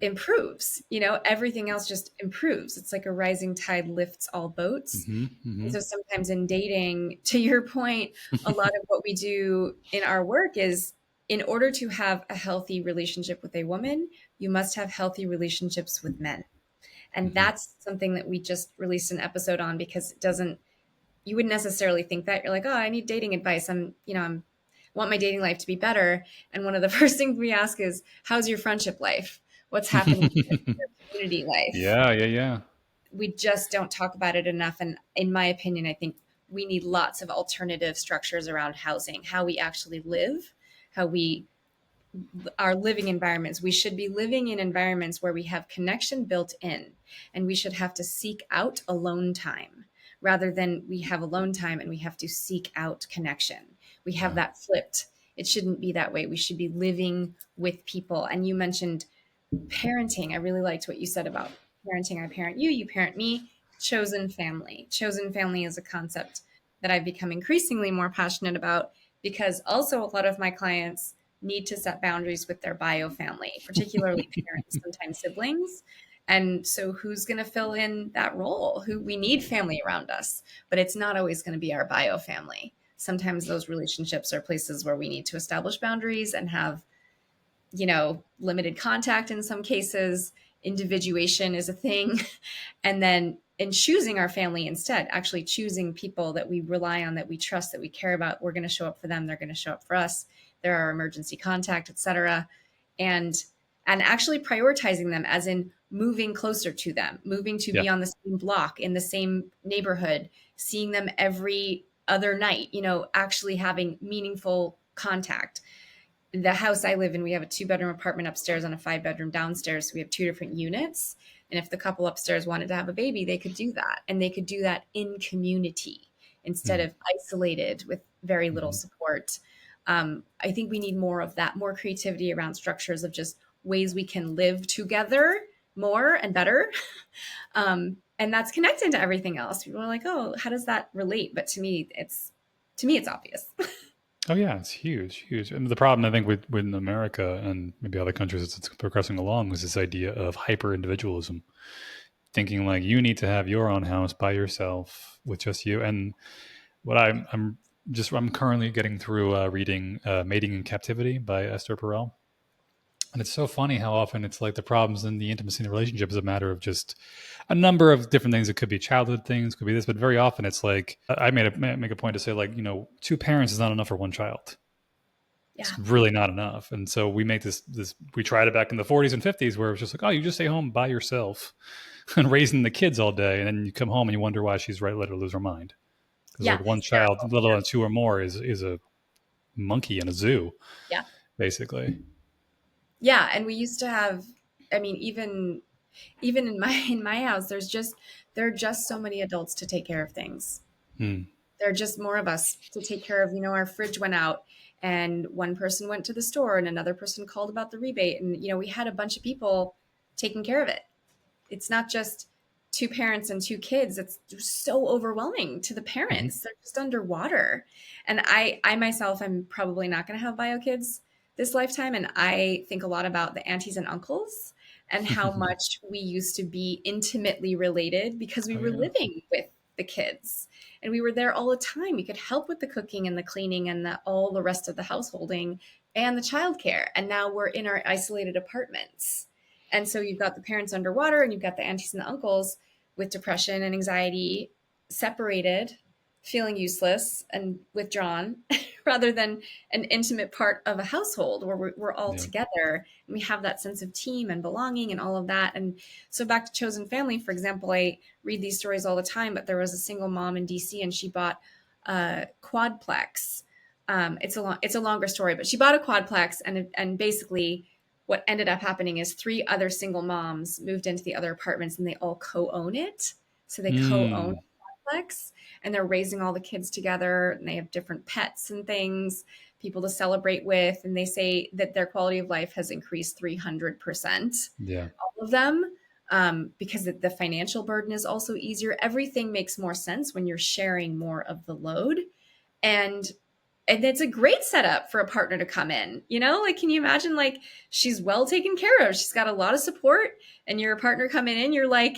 improves, everything else just improves. It's like a rising tide lifts all boats. Mm-hmm. And Mm-hmm. so sometimes in dating, to your point, a lot of what we do in our work is in order to have a healthy relationship with a woman, you must have healthy relationships with men. And Mm-hmm. that's something that we just released an episode on because it doesn't, you wouldn't necessarily think that. You're like, oh, I need dating advice. Want my dating life to be better. And one of the first things we ask is, how's your friendship life? What's happening in your community life? Yeah, yeah, yeah. We just don't talk about it enough. And in my opinion, I think we need lots of alternative structures around housing, how we actually live, how we our living environments. We should be living in environments where we have connection built in, and we should have to seek out alone time rather than we have alone time and we have to seek out connection. We have Yeah. that flipped. It shouldn't be that way. We should be living with people. And you mentioned parenting. I really liked what you said about parenting. I parent you, you parent me. Chosen family. Chosen family is a concept that I've become increasingly more passionate about because also a lot of my clients need to set boundaries with their bio family, particularly parents, sometimes siblings. And so who's going to fill in that role? Who we need family around us, but it's not always going to be our bio family. Sometimes those relationships are places where we need to establish boundaries and have, limited contact in some cases. Individuation is a thing. And then in choosing our family instead, actually choosing people that we rely on, that we trust, that we care about, we're going to show up for them, they're going to show up for us, they're our emergency contact, etc. And actually prioritizing them, as in moving closer to them, moving to Yeah. be on the same block in the same neighborhood, seeing them every other night, actually having meaningful contact. The house I live in, we have a 2-bedroom apartment upstairs and a 5-bedroom downstairs. So we have 2 different units. And if the couple upstairs wanted to have a baby, they could do that. And they could do that in community instead Mm-hmm. of isolated with very little Mm-hmm. support. I think we need more of that, more creativity around structures of just ways we can live together more and better. And that's connected to everything else. People are like, oh, how does that relate? But to me, it's obvious. Oh yeah, it's huge, huge. And the problem I think with America and maybe other countries as it's progressing along is this idea of hyper individualism, thinking like you need to have your own house by yourself with just you. And what I'm currently getting through reading Mating in Captivity by Esther Perel. And it's so funny how often it's like the problems in the intimacy in the relationship is a matter of just a number of different things. It could be childhood things, could be this, but very often it's like I make a point to say like, two parents is not enough for one child. Yeah. It's really not enough. And so we make this we tried it back in the 40s and 50s where it was just like, oh, you just stay home by yourself and raising the kids all day, and then you come home and you wonder why she's right let her lose her mind. Because Yeah. like one child, Hysterical. let alone two or more, is a monkey in a zoo, Yeah. basically. Yeah. And we used to have, I mean, even in my house, there are just so many adults to take care of things. Hmm. There are just more of us to take care of. Our fridge went out and one person went to the store and another person called about the rebate. And, we had a bunch of people taking care of it. It's not just two parents and two kids. It's so overwhelming to the Mm-hmm. parents. They're just underwater. And I myself am probably not going to have bio kids this lifetime. And I think a lot about the aunties and uncles and how much we used to be intimately related because we Oh were yeah. living with the kids and we were there all the time. We could help with the cooking and the cleaning and all the rest of the householding and the childcare. And now we're in our isolated apartments. And so you've got the parents underwater and you've got the aunties and the uncles with depression and anxiety separated, feeling useless and withdrawn rather than an intimate part of a household where we're all Yeah. together and we have that sense of team and belonging and all of that. And so back to chosen family, for example, I read these stories all the time, but there was a single mom in DC and she bought a quadplex. It's a longer story, but she bought a quadplex and basically what ended up happening is three other single moms moved into the other apartments and they all co-own it. So they co-own Hmm. a complex and they're raising all the kids together and they have different pets and things, people to celebrate with. And they say that their quality of life has increased 300%, Yeah. all of them, because the financial burden is also easier. Everything makes more sense when you're sharing more of the load. And it's a great setup for a partner to come in, like, can you imagine, like, she's well taken care of, she's got a lot of support, and your partner coming in, you're like,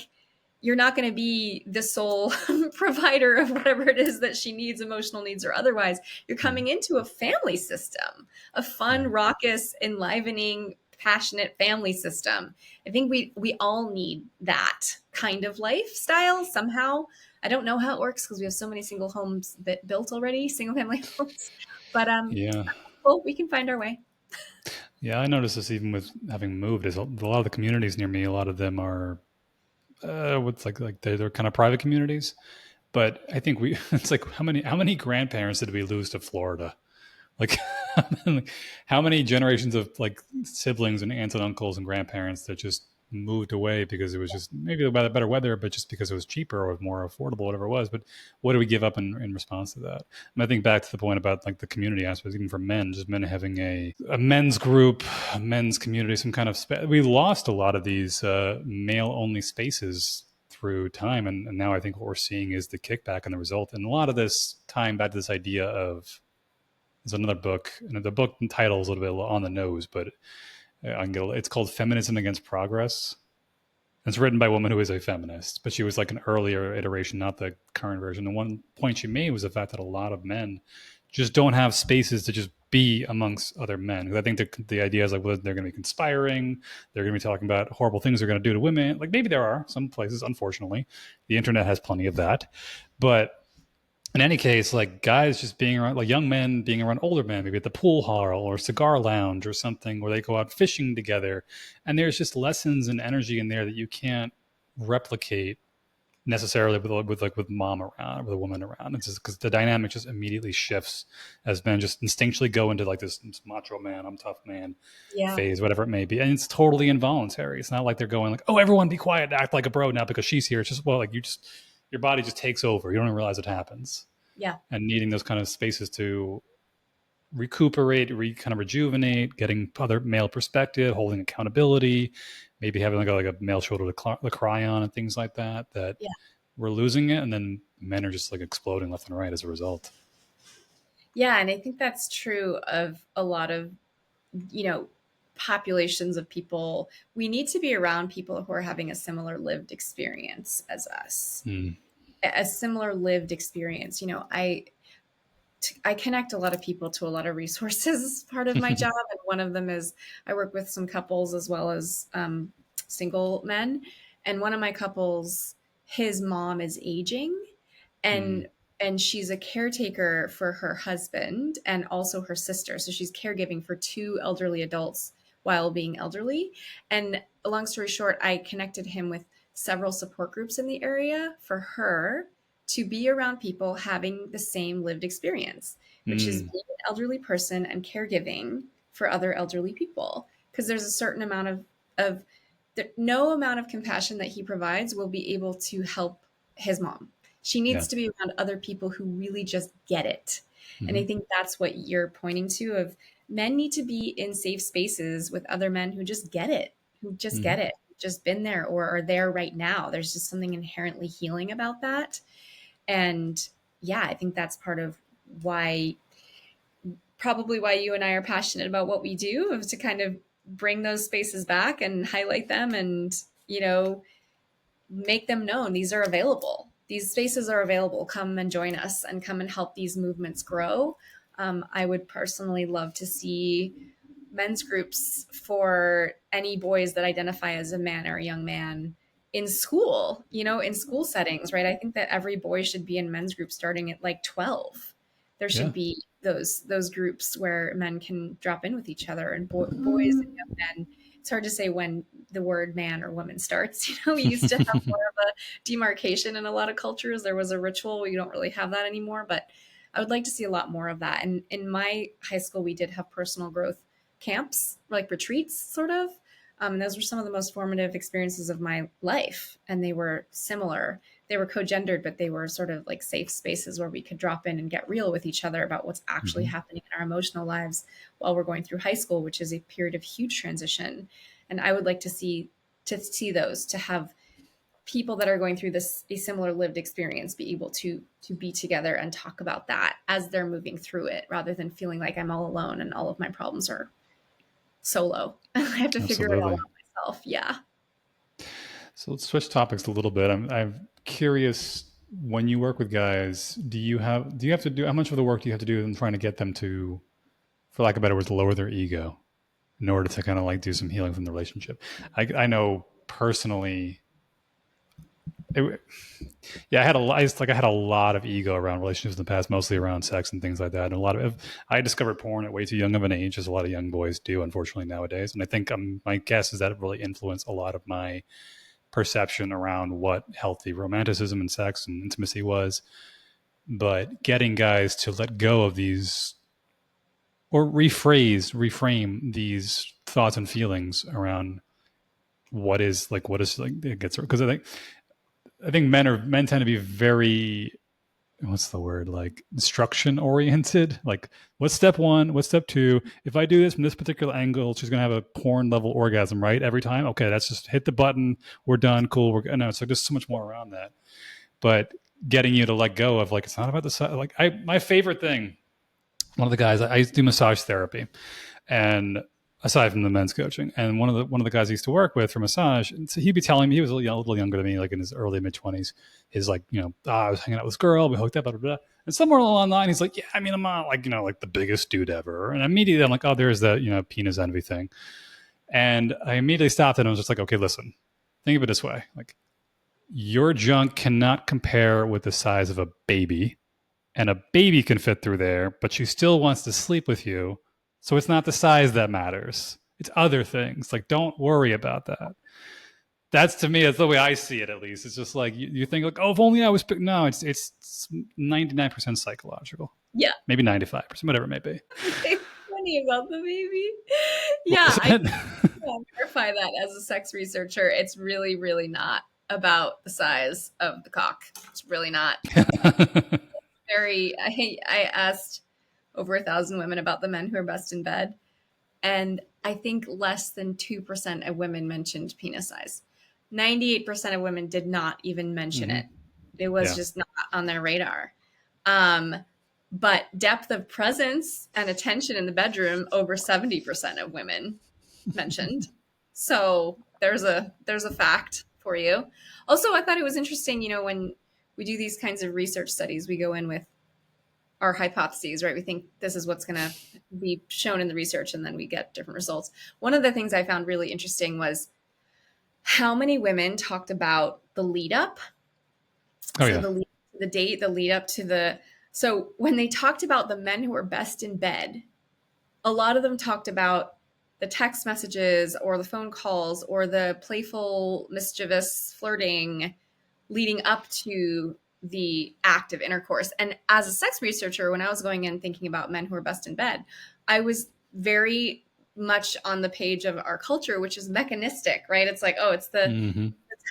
you're not going to be the sole provider of whatever it is that she needs, emotional needs or otherwise. You're Hmm. coming into a family system, a Yeah. fun, raucous, enlivening, passionate family system. I think we all need that kind of lifestyle somehow. I don't know how it works because we have so many single homes built already, single family homes. But Yeah. well, we can find our way. Yeah. I noticed this even with having moved. Is a lot of the communities near me. A lot of them are what's like they're kind of private communities. But I think we it's like how many grandparents did we lose to Florida? Like, how many generations of like siblings and aunts and uncles and grandparents that just moved away because it was just maybe about better weather, but just because it was cheaper or more affordable, whatever it was. But what do we give up in response to that? And I think back to the point about like the community aspect, even for men, just men having a men's group, a men's community, some kind of we lost a lot of these male only spaces through time. And now I think what we're seeing is the kickback and the result. And a lot of this tying back to this idea of there's another book, and the book title is a little bit on the nose, but it's called Feminism Against Progress. It's written by a woman who is a feminist, but she was like an earlier iteration, not the current version. And one point she made was the fact that a lot of men just don't have spaces to just be amongst other men. Because I think the idea is like, well, they're going to be conspiring, they're going to be talking about horrible things they're going to do to women. Like maybe there are some places, unfortunately, the internet has plenty of that, but in any case, like guys just being around, like young men being around older men, maybe at the pool hall or cigar lounge or something where they go out fishing together. And there's just lessons and energy in there that you can't replicate necessarily with mom around, with a woman around. It's just because the dynamic just immediately shifts as men just instinctually go into like this macho man, I'm tough man Yeah. phase, whatever it may be. And it's totally involuntary. It's not like they're going like, oh, everyone be quiet, act like a bro now because she's here. It's just, well, like your body just takes over. You don't even realize it happens, Yeah. and needing those kind of spaces to recuperate, kind of rejuvenate, getting other male perspective, holding accountability, maybe having like a male shoulder to cry on and things like that. That Yeah. we're losing it, and then men are just like exploding left and right as a result. Yeah, and I think that's true of a lot of, you know, populations of people. We need to be around people who are having a similar lived experience as us. Mm, A similar lived experience. You know, I connect a lot of people to a lot of resources as part of my job. And one of them is I work with some couples as well as single men. And one of my couples, his mom is aging, mm, and she's a caretaker for her husband and also her sister. So she's caregiving for two elderly adults while being elderly. And long story short, I connected him with several support groups in the area for her to be around people having the same lived experience, which is mm. being an elderly person and caregiving for other elderly people. Because there's a certain amount of no amount of compassion that he provides will be able to help his mom. She Yeah. needs to be around other people who really just get it. And Hmm. I think that's what you're pointing to of men need to be in safe spaces with other men who just get it, who just Hmm. get it, just been there or are there right now. There's just something inherently healing about that. And yeah, I think that's part of why, probably why you and I are passionate about what we do, of to kind of bring those spaces back and highlight them and, you know, make them known. These are available. These spaces are available. Come and join us and come and help these movements grow. I would personally love to see men's groups for any boys that identify as a man or a young man in school, you know, in school settings, right? I think that every boy should be in men's groups starting at like 12. There Yeah. should be those groups where men can drop in with each other and boys and young men. It's hard to say when the word man or woman starts. You know, we used to have more of a demarcation in a lot of cultures. There was a ritual. We don't really have that anymore, but I would like to see a lot more of that. And in my high school, we did have personal growth camps, like retreats, sort of. And those were some of the most formative experiences of my life. And they were similar. They were co-gendered, but they were sort of like safe spaces where we could drop in and get real with each other about what's actually Hmm. happening in our emotional lives while we're going through high school, which is a period of huge transition. And I would like to see those, to have people that are going through this a similar lived experience be able to be together and talk about that as they're moving through it, rather than feeling like I'm all alone and all of my problems are solo. I have to figure it all Absolutely. out myself. Yeah. So let's switch topics a little bit. I'm curious, when you work with guys, do you have to do, how much of the work do you have to do in trying to get them to, for lack of better words, lower their ego in order to kind of like do some healing from the relationship? I know personally, it, yeah, I had a lot of ego around relationships in the past, mostly around sex and things like that. And a lot of I discovered porn at way too young of an age, as a lot of young boys do, unfortunately nowadays. And I think my guess is that it really influenced a lot of my perception around what healthy romanticism and sex and intimacy was. But getting guys to let go of these, or reframe these thoughts and feelings around what is like it gets, because I think men tend to be very, what's the word, like instruction oriented, like what's step one, what's step two, if I do this from this particular angle she's going to have a porn level orgasm right every time, okay, that's just hit the button, we're done, cool, we're no, it's like there's so much more around that. But getting you to let go of, like, it's not about the, like, my favorite thing, one of the guys, I do massage therapy, and aside from the men's coaching, and one of the guys I used to work with for massage, and so he'd be telling me, he was a little younger than me, like in his early mid 20s. His, like, I was hanging out with this girl, we hooked up, blah, blah, blah. And somewhere along the line, he's like, yeah, I mean, I'm not like, like the biggest dude ever. And immediately I'm like, oh, there's that, penis envy thing. And I immediately stopped it and I was just like, okay, listen, think of it this way. Like, your junk cannot compare with the size of a baby, and a baby can fit through there, but she still wants to sleep with you. So it's not the size that matters. It's other things. Like, don't worry about that. That's, to me, that's the way I see it, at least. It's just like you think like, oh, if only I was. No, it's 99% psychological, Yeah. maybe 95%, whatever it may be. It's funny about the baby. What Yeah, was I it? can verify that as a sex researcher. It's really, really not about the size of the cock. It's really not. I asked over 1,000 women about the men who are best in bed, and I think less than 2% of women mentioned penis size. 98% of women did not even mention Hmm. it. It was Yeah. just not on their radar. Um, but depth of presence and attention in the bedroom, over 70% of women mentioned. So there's a fact for you. Also, I thought it was interesting, when we do these kinds of research studies, we go in with our hypotheses, right? We think this is what's going to be shown in the research, and then we get different results. One of the things I found really interesting was how many women talked about the lead up. Oh So yeah. the date, the lead up to the, so when they talked about the men who were best in bed, a lot of them talked about the text messages or the phone calls or the playful, mischievous flirting leading up to the act of intercourse. And as a sex researcher, when I was going in thinking about men who are best in bed, I was very much on the page of our culture, which is mechanistic, right? It's like, oh, it's the Mm-hmm.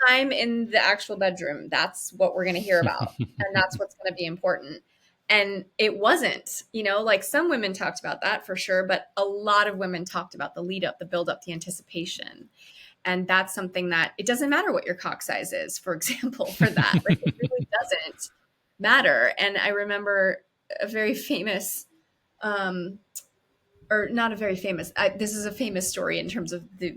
time in the actual bedroom. That's what we're going to hear about. And that's what's going to be important. And it wasn't, like some women talked about that for sure, but a lot of women talked about the lead up, the build up, the anticipation. And that's something that it doesn't matter what your cock size is, for example, for that. Like it really doesn't matter. And I remember a very famous, or not a very famous, this is a famous story in terms of the,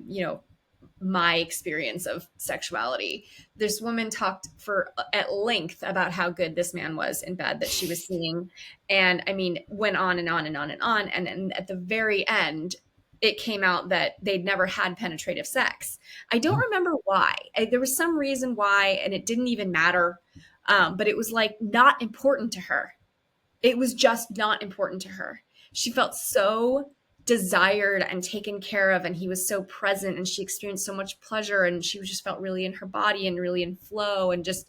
my experience of sexuality. This woman talked for at length about how good this man was in bed that she was seeing. And I mean, went on and on and on and on. And at the very end, it came out that they'd never had penetrative sex. I don't Oh. remember why. There was some reason why, and it didn't even matter. But it was like not important to her. It was just not important to her. She felt so desired and taken care of, and he was so present, and she experienced so much pleasure, and she just felt really in her body and really in flow, and just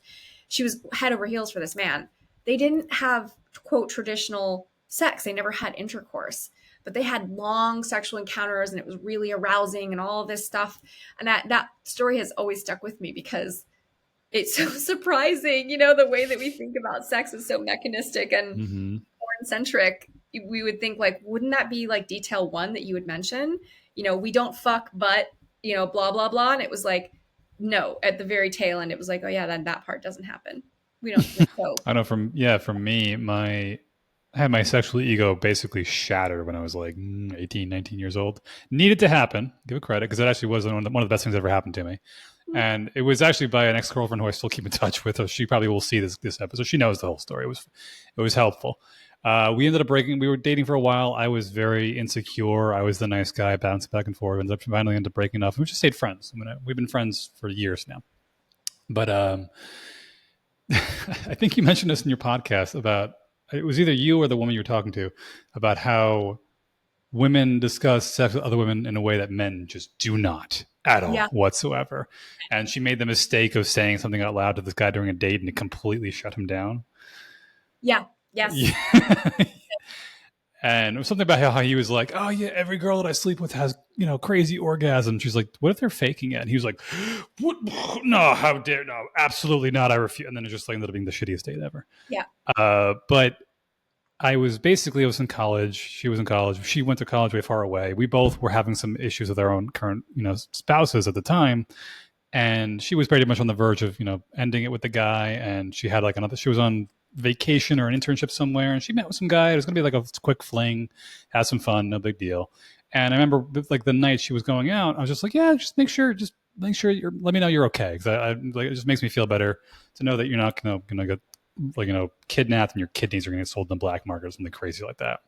she was head over heels for this man. They didn't have, quote, traditional sex. They never had intercourse, but they had long sexual encounters, and it was really arousing and all of this stuff. And that story has always stuck with me because it's so surprising, the way that we think about sex is so mechanistic and Mm-hmm. porn centric. We would think like, wouldn't that be like detail one that you would mention? We don't fuck, but blah blah blah. And it was like, no, at the very tail end, it was like, oh yeah, then that part doesn't happen. We don't. So I know from me, I had my sexual ego basically shattered when I was like 18, 19 years old. Needed to happen, give it credit, because it actually was one of the best things that ever happened to me. And it was actually by an ex-girlfriend who I still keep in touch with. So she probably will see this episode. She knows the whole story. It was helpful. We ended up breaking. We were dating for a while. I was very insecure. I was the nice guy, bouncing back and forth. Finally ended up breaking up. We just stayed friends. We've been friends for years now. But I think you mentioned this in your podcast about it was either you or the woman you were talking to about how women discuss sex with other women in a way that men just do not at all yeah, whatsoever. And she made the mistake of saying something out loud to this guy during a date and it completely shut him down. yeah, yes, Yeah. And it was something about how he was like, oh yeah, every girl that I sleep with has, crazy orgasms. She's like, what if they're faking it? And he was like, what? No, how dare, no, absolutely not. I refuse. And then it just like ended up being the shittiest date ever. yeah, But I was in college. She was in college. She went to college way far away. We both were having some issues with our own current, spouses at the time. And she was pretty much on the verge of, ending it with the guy. And she had she was on vacation or an internship somewhere. And she met with some guy. It was going to be like a quick fling, have some fun, no big deal. And I remember like the night she was going out, I was just like, yeah, just make sure let me know you're okay. Cause I like, it just makes me feel better to know that you're not going to get like, kidnapped and your kidneys are going to get sold in the black market or something crazy like that.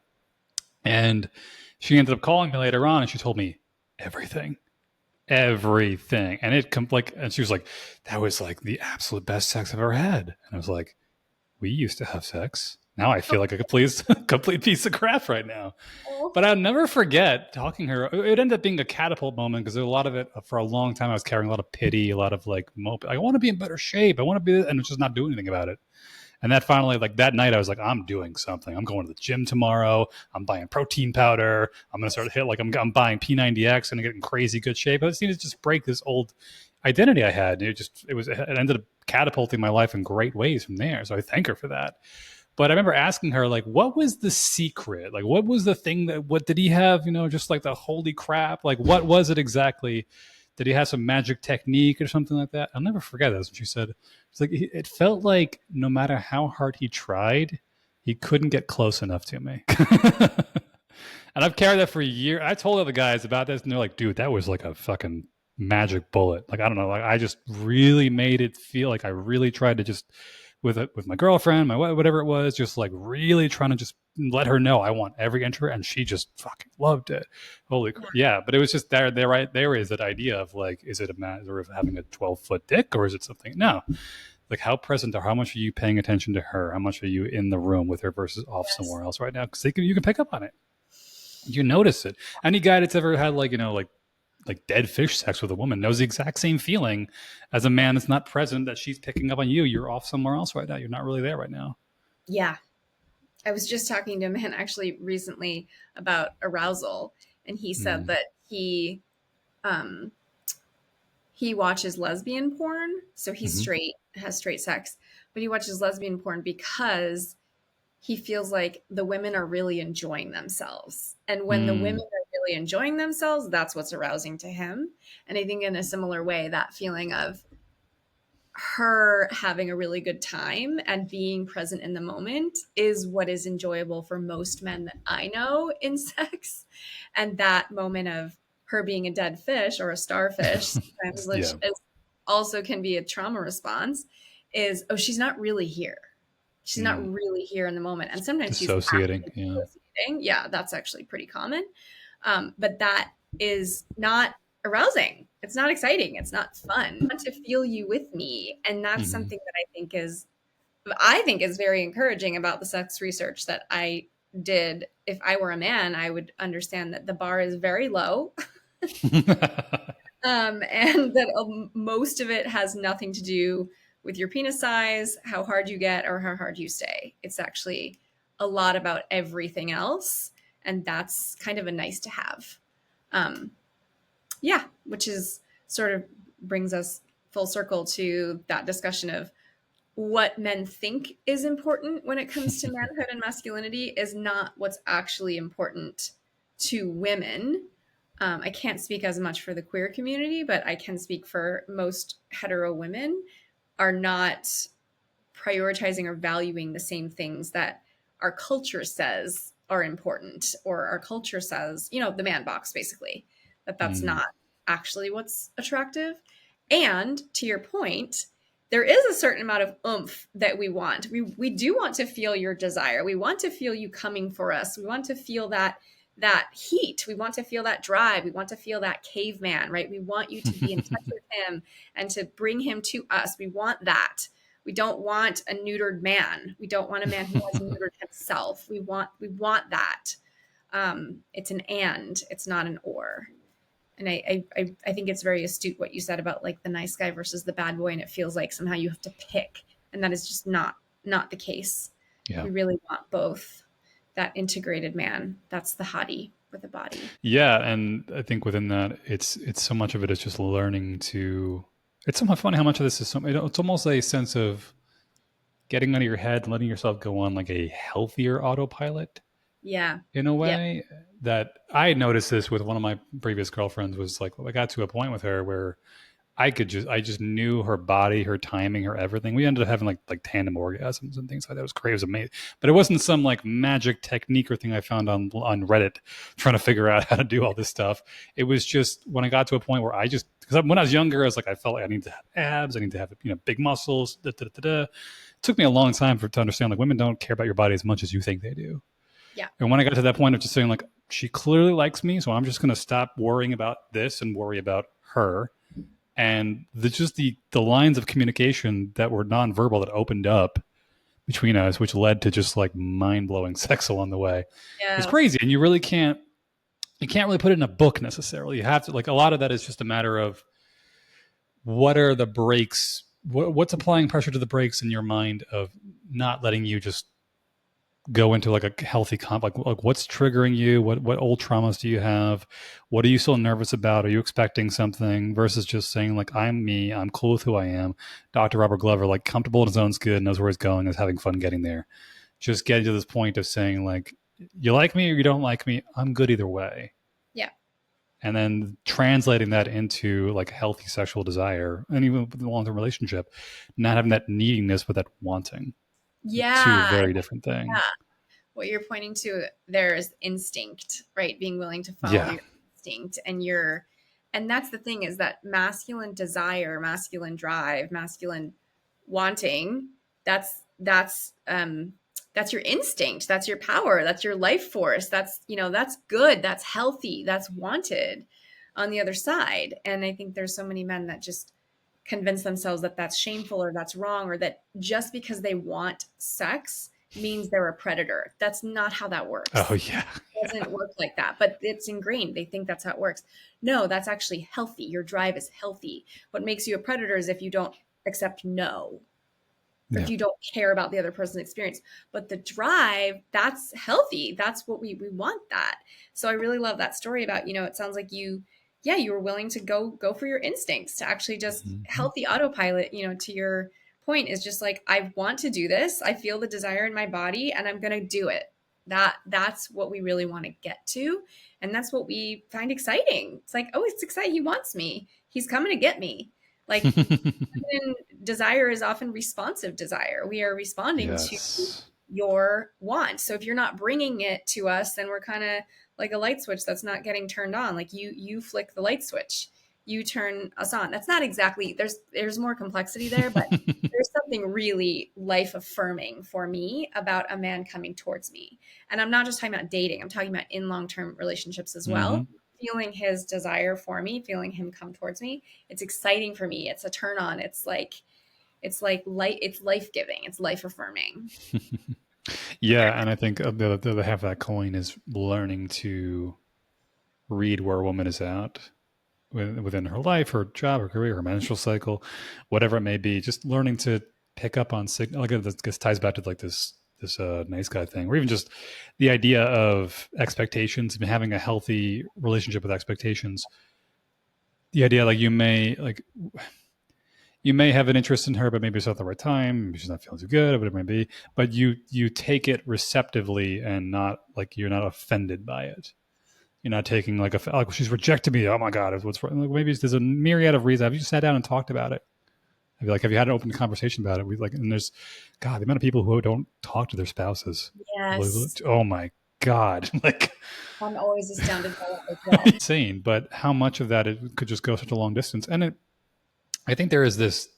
And she ended up calling me later on and she told me everything. And and she was like, that was like the absolute best sex I've ever had. And I was like, we used to have sex. Now I feel like a complete piece of crap right now. oh, But I'll never forget talking to her. It ended up being a catapult moment because a lot of it for a long time I was carrying a lot of pity, a lot of like mope. I want to be in better shape. I want to be, and just not doing anything about it. And that finally, like that night, I was like, I'm doing something. I'm going to the gym tomorrow. I'm buying protein powder. I'm going to start hit like I'm buying P90X and getting crazy good shape. I just needed to just break this old identity I had. And it ended up catapulting my life in great ways from there. So I thank her for that. But I remember asking her, like, what was the secret? Like, what was the thing what did he have, just like the holy crap? Like, what was it exactly? Did he have some magic technique or something like that? I'll never forget that. She said, it's like, it felt like no matter how hard he tried, He couldn't get close enough to me. And I've carried that for a year. I told other guys about this, and they're like, dude, that was like a fucking magic bullet. Like, I don't know. Like, I just really made it feel like I really tried to just, with my girlfriend, my whatever it was, just like really trying to just let her know I want every inch of her, and she just fucking loved it. Holy crap. Yeah. But it was just there, right there is that idea of like, is it a matter of having a 12-foot dick, or is it something? No. Like, how present or how much are you paying attention to her? How much are you in the room with her versus off Yes. somewhere else right now? Because you can pick up on it. You notice it. Any guy that's ever had like, like dead fish sex with a woman knows the exact same feeling as a man that's not present, that she's picking up on you. You're off somewhere else right now. You're not really there right now. Yeah. I was just talking to a man actually recently about arousal, and he said Mm. that um, he watches lesbian porn. So he's Mm-hmm. straight, has straight sex, but he watches lesbian porn because he feels like the women are really enjoying themselves. And when the women Mm. are really enjoying themselves, that's what's arousing to him. And I think in a similar way, that feeling of her having a really good time and being present in the moment is what is enjoyable for most men that I know in sex. And that moment of her being a dead fish or a starfish, sometimes, which Yeah. is also can be a trauma response, is, oh, she's not really here. She's not Mm. really here in the moment. And sometimes she's Dissociating. actually Yeah. dissociating. Yeah, that's actually pretty common. But that is not arousing. It's not exciting. It's not fun. I want to feel you with me. And that's Mm-hmm. something that I think is very encouraging about the sex research that I did. If I were a man, I would understand that the bar is very low. And that most of it has nothing to do with your penis size, how hard you get, or how hard you stay. It's actually a lot about everything else. And that's kind of a nice to have. Um, yeah, which is sort of brings us full circle to that discussion of what men think is important when it comes to manhood and masculinity is not what's actually important to women. I can't speak as much for the queer community, but I can speak for most hetero women are not prioritizing or valuing the same things that our culture says are important, or our culture says, the man box, basically, that's Mm. not actually what's attractive. And to your point, there is a certain amount of oomph that we want. We do want to feel your desire. We want to feel you coming for us. We want to feel that heat. We want to feel that drive. We want to feel that caveman, right? We want you to be in touch with him and to bring him to us. We want that. We don't want a neutered man. We don't want a man who has neutered himself. We want that. It's an and. It's not an or. And I think it's very astute what you said about like the nice guy versus the bad boy, and it feels like somehow you have to pick, and that is just not the case. Yeah. We really want both. That integrated man. That's the hottie with a body. Yeah, and I think within that, it's so much of it is just learning to. It's somewhat funny how much of this is. It's almost a sense of getting out of your head, letting yourself go on like a healthier autopilot Yeah. in a Yeah. way. That I noticed this with one of my previous girlfriends. Was like I got to a point with her where I just knew her body, her timing, her everything. We ended up having like tandem orgasms and things like that. It was crazy, it was amazing. But it wasn't some like magic technique or thing I found on Reddit trying to figure out how to do all this stuff. It was just when I got to a point where because when I was younger, I was like I felt like I need to have abs, I need to have big muscles. Da, da, da, da. It took me a long time to understand like women don't care about your body as much as you think they do. Yeah. And when I got to that point of just saying like she clearly likes me, so I'm just going to stop worrying about this and worry about her, and the lines of communication that were nonverbal that opened up between us, which led to just like mind blowing sex along the way, is Yes. crazy. And you can't really put it in a book necessarily. You have to like a lot of that is just a matter of what are the brakes, what's applying pressure to the brakes in your mind of not letting you just go into like a healthy comp, like what's triggering you, what old traumas do you have, what are you still nervous about, are you expecting something, versus just saying like I'm me, I'm cool with who I am. Dr. Robert Glover, like comfortable in his own skin, knows where he's going, is having fun getting there. Just getting to this point of saying like you like me or you don't like me, I'm good either way. Yeah. And then translating that into like healthy sexual desire, and even with a long-term relationship, not having that neediness but that wanting. Two Yeah. very different Yeah. things. What you're pointing to there is instinct, right? Being willing to follow Yeah. your instinct and that's the thing is that masculine desire, masculine drive, masculine wanting, that's your instinct, that's your power, that's your life force, that's good, that's healthy, that's wanted on the other side. And I think there's so many men that just convince themselves that that's shameful or that's wrong or that just because they want sex means they're a predator. That's not how that Oh works. yeah. It doesn't work like that, but it's ingrained. They think that's how it works. No, that's actually healthy. Your drive is healthy. What makes you a predator is if you don't accept no, or if Yeah. you don't care about the other person's experience. But the drive, that's healthy. That's what we want that. So I really love that story about, it sounds like yeah, you were willing to go for your instincts, to actually just Mhm. healthy autopilot, to your point is just like, I want to do this. I feel the desire in my body and I'm going to do it. That's what we really want to get to. And that's what we find exciting. It's like, oh, it's exciting. He wants me. He's coming to get me. Like, feminine desire is often responsive desire. We are responding to Yes. your want. So if you're not bringing it to us, then we're kind of like a light switch that's not getting turned on. Like you flick the light switch, you turn us on. That's not exactly, there's more complexity there, but there's something really life affirming for me about a man coming towards me. And I'm not just talking about dating, I'm talking about in long-term relationships as well. Hmm. Feeling his desire for me, feeling him come towards me, it's exciting for me. It's a turn on. It's like light. It's life giving. It's life affirming. Yeah, and I think the other half of that coin is learning to read where a woman is at within her life, her job, her career, her menstrual cycle, whatever it may be. Just learning to pick up on signal. Like this ties back to like this nice guy thing, or even just the idea of expectations and having a healthy relationship with expectations. The idea like you may have an interest in her, but maybe it's not the right time. Maybe she's not feeling too good, or whatever it may be. But you take it receptively and not like you're not offended by it. You're not taking like like she's rejected me. Oh my god, what's wrong? Like maybe there's a myriad of reasons. Have you sat down and talked about it? Have you had an open conversation about it? We like, and there's God, the amount of people who don't talk to their spouses. Yes, Oh my god, like I'm always astounded by that as well. insane. But how much of that it could just go such a long distance? And I think there is this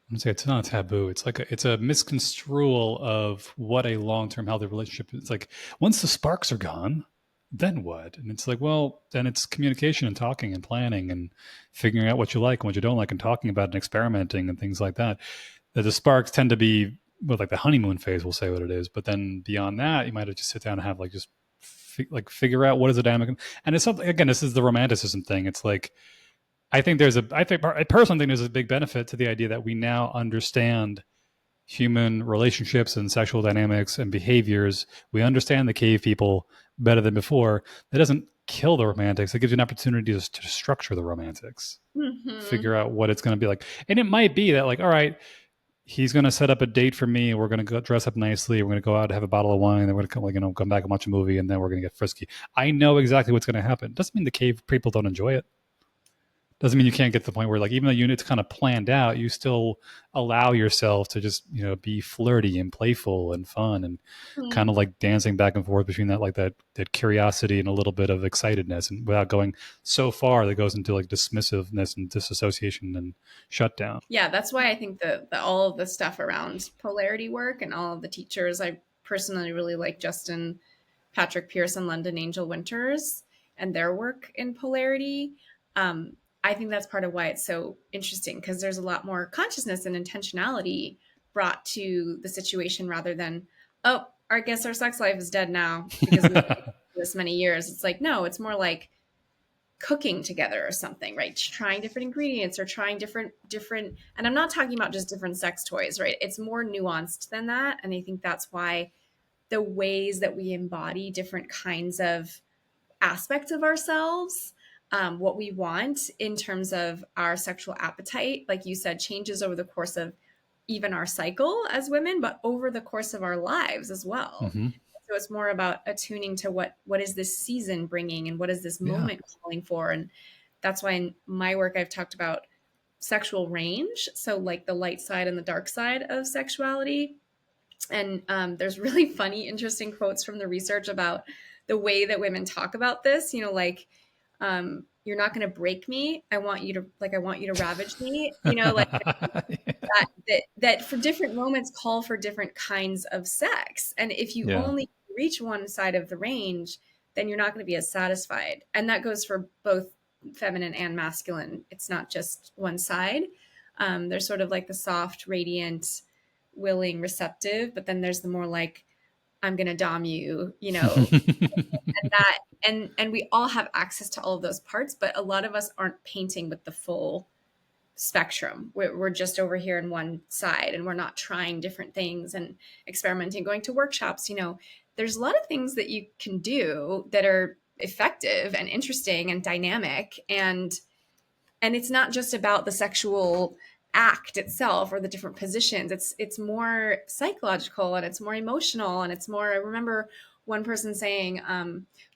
I'm gonna say it's not a taboo. It's like it's a misconstrual of what a long term healthy relationship is. It's like once the sparks are gone, then what? And it's like, well, then it's communication and talking and planning and figuring out what you like and what you don't like and talking about and experimenting and things like that. The sparks tend to be well, like the honeymoon phase. We'll say what it is, but then beyond that, you might have just sit down and have like just figure out what is the dynamic. And it's something again. This is the romanticism thing. It's like I personally think there's a big benefit to the idea that we now understand human relationships and sexual dynamics and behaviors. We understand the cave people better than before. That doesn't kill the romantics. It gives you an opportunity to structure the romantics, Hmm. figure out what it's going to be like. And it might be that like, all right, he's going to set up a date for me. We're going to go dress up nicely. We're going to go out and have a bottle of wine. Then we're going to come back and watch a movie, and then we're going to get frisky. I know exactly what's going to happen. Doesn't mean the cave people don't enjoy it. Doesn't mean you can't get to the point where like even though it's kind of planned out, you still allow yourself to just be flirty and playful and fun and kind of like dancing back and forth between that curiosity and a little bit of excitedness, and without going so far that goes into like dismissiveness and disassociation and shutdown. Yeah, that's why I think the all of the stuff around polarity work and all of the teachers, I personally really like Justin Patrick Pierce and London Angel Winters and their work in polarity. Um, I think that's part of why it's so interesting because there's a lot more consciousness and intentionality brought to the situation rather than, oh, I guess our sex life is dead now because we've been this many years. It's like, no, it's more like cooking together or something, right? Trying different ingredients or trying different and I'm not talking about just different sex toys, right? It's more nuanced than that. And I think that's why the ways that we embody different kinds of aspects of ourselves, what we want in terms of our sexual appetite, like you said, changes over the course of even our cycle as women, but over the course of our lives as well. Mm-hmm. So it's more about attuning to what is this season bringing and what is this Yeah. moment calling for. And that's why in my work I've talked about sexual range. So like the light side and the dark side of sexuality. And there's really funny, interesting quotes from the research about the way that women talk about this. Like, you're not going to break me. I want you to ravage me. Like that for different moments call for different kinds of sex. And if you Yeah. only reach one side of the range, then you're not going to be as satisfied. And that goes for both feminine and masculine. It's not just one side. There's sort of like the soft, radiant, willing, receptive, but then there's the more like, I'm going to dom you, and that, and we all have access to all of those parts, but a lot of us aren't painting with the full spectrum. We're just over here in one side, and we're not trying different things and experimenting, going to workshops. There's a lot of things that you can do that are effective and interesting and dynamic, and it's not just about the sexual act itself or the different positions. It's more psychological, and it's more emotional, and it's more. I remember one person saying,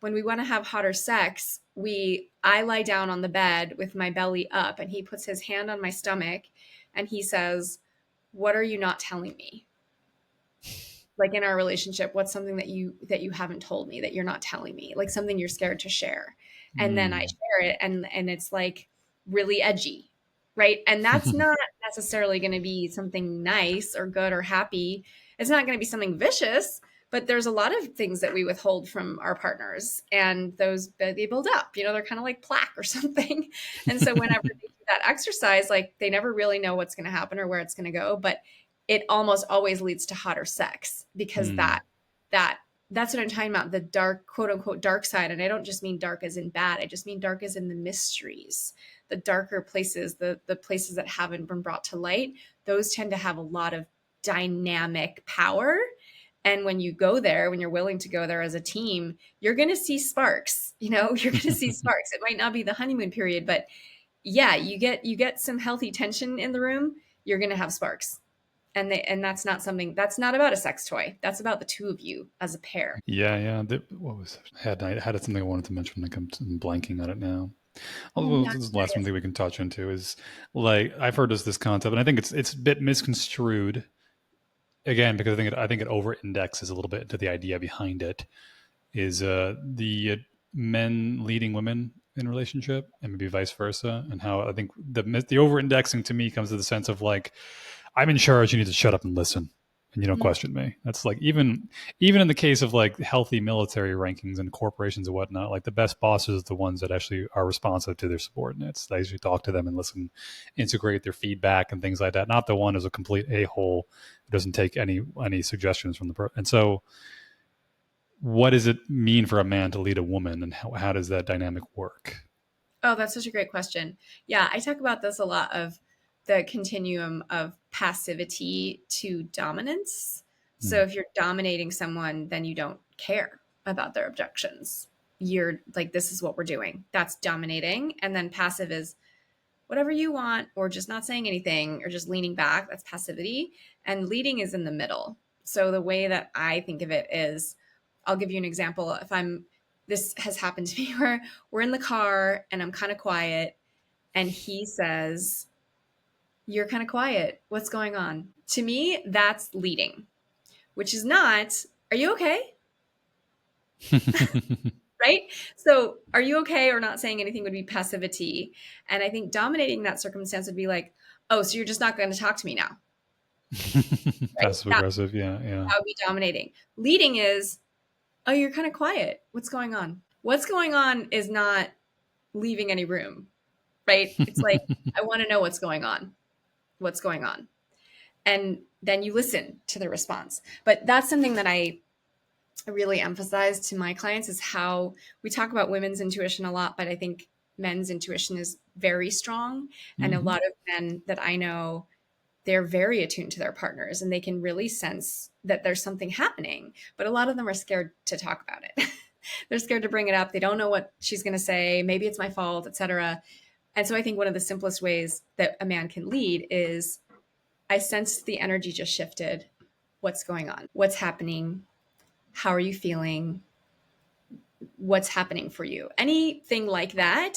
when we want to have hotter sex, I lie down on the bed with my belly up, and he puts his hand on my stomach, and he says, "What are you not telling me?" Like in our relationship, what's something that you haven't told me, that you're not telling me, like something you're scared to share. And then I Mm. share it, and it's like really edgy, right? And that's not necessarily going to be something nice or good or happy. It's not going to be something vicious, but there's a lot of things that we withhold from our partners, and those they build up. They're kind of like plaque or something. And so whenever they do that exercise, like they never really know what's going to happen or where it's going to go, but it almost always leads to hotter sex, because Mm. that's what I'm talking about, the dark, quote unquote, dark side. And I don't just mean dark as in bad. I just mean dark as in the mysteries, the darker places, the places that haven't been brought to light. Those tend to have a lot of dynamic power. And when you go there, when you're willing to go there as a team, you're going to see sparks. You're going to see sparks. It might not be the honeymoon period, but yeah, you get some healthy tension in the room, you're going to have sparks. And that's not something, that's not about a sex toy. That's about the two of you as a pair. Yeah, yeah. What was I had something I wanted to mention. I'm blanking on it now. Oh, Although yeah, I'm this is the last one curious. thing we can touch into is like I've heard this concept, and I think it's a bit misconstrued again because I think it over indexes a little bit into the idea behind it. Is the men leading women in a relationship, and maybe vice versa, and how I think the over indexing to me comes to the sense of like I'm in charge. You need to shut up and listen, and you don't Mhm. question me. That's like even in the case of like healthy military rankings and corporations and whatnot. Like the best bosses are the ones that actually are responsive to their subordinates. They actually talk to them and listen, integrate their feedback and things like that. Not the one who's a complete a hole who doesn't take any suggestions from the person. And so, what does it mean for a man to lead a woman, and how does that dynamic work? Oh, that's such a great question. Yeah, I talk about this a lot, of the continuum of passivity to dominance. So Mm. if you're dominating someone, then you don't care about their objections. You're like, this is what we're doing. That's dominating. And then passive is whatever you want, or just not saying anything, or just leaning back. That's passivity. And leading is in the middle. So the way that I think of it is, I'll give you an example. This has happened to me where we're in the car and I'm kind of quiet, and he says, "You're kind of quiet. What's going on?" To me, that's leading, which is not, "Are you okay?" Right? So, "Are you okay?" or not saying anything would be passivity. And I think dominating that circumstance would be like, "Oh, so you're just not going to talk to me now." Right? Passive aggressive, yeah, yeah. That would be dominating. Leading is, "Oh, you're kind of quiet. What's going on?" What's going on is not leaving any room, right? It's like, I want to know what's going on. What's going on? And then you listen to the response. But that's something that I really emphasize to my clients, is how we talk about women's intuition a lot, but I think men's intuition is very strong. And a Hmm. lot of men that I know, they're very attuned to their partners, and they can really sense that there's something happening, but a lot of them are scared to talk about it. They're scared to bring it up. They don't know what she's going to say. Maybe it's my fault, etc. And so I think one of the simplest ways that a man can lead is, I sense the energy just shifted. What's going on? What's happening? How are you feeling? What's happening for you? Anything like that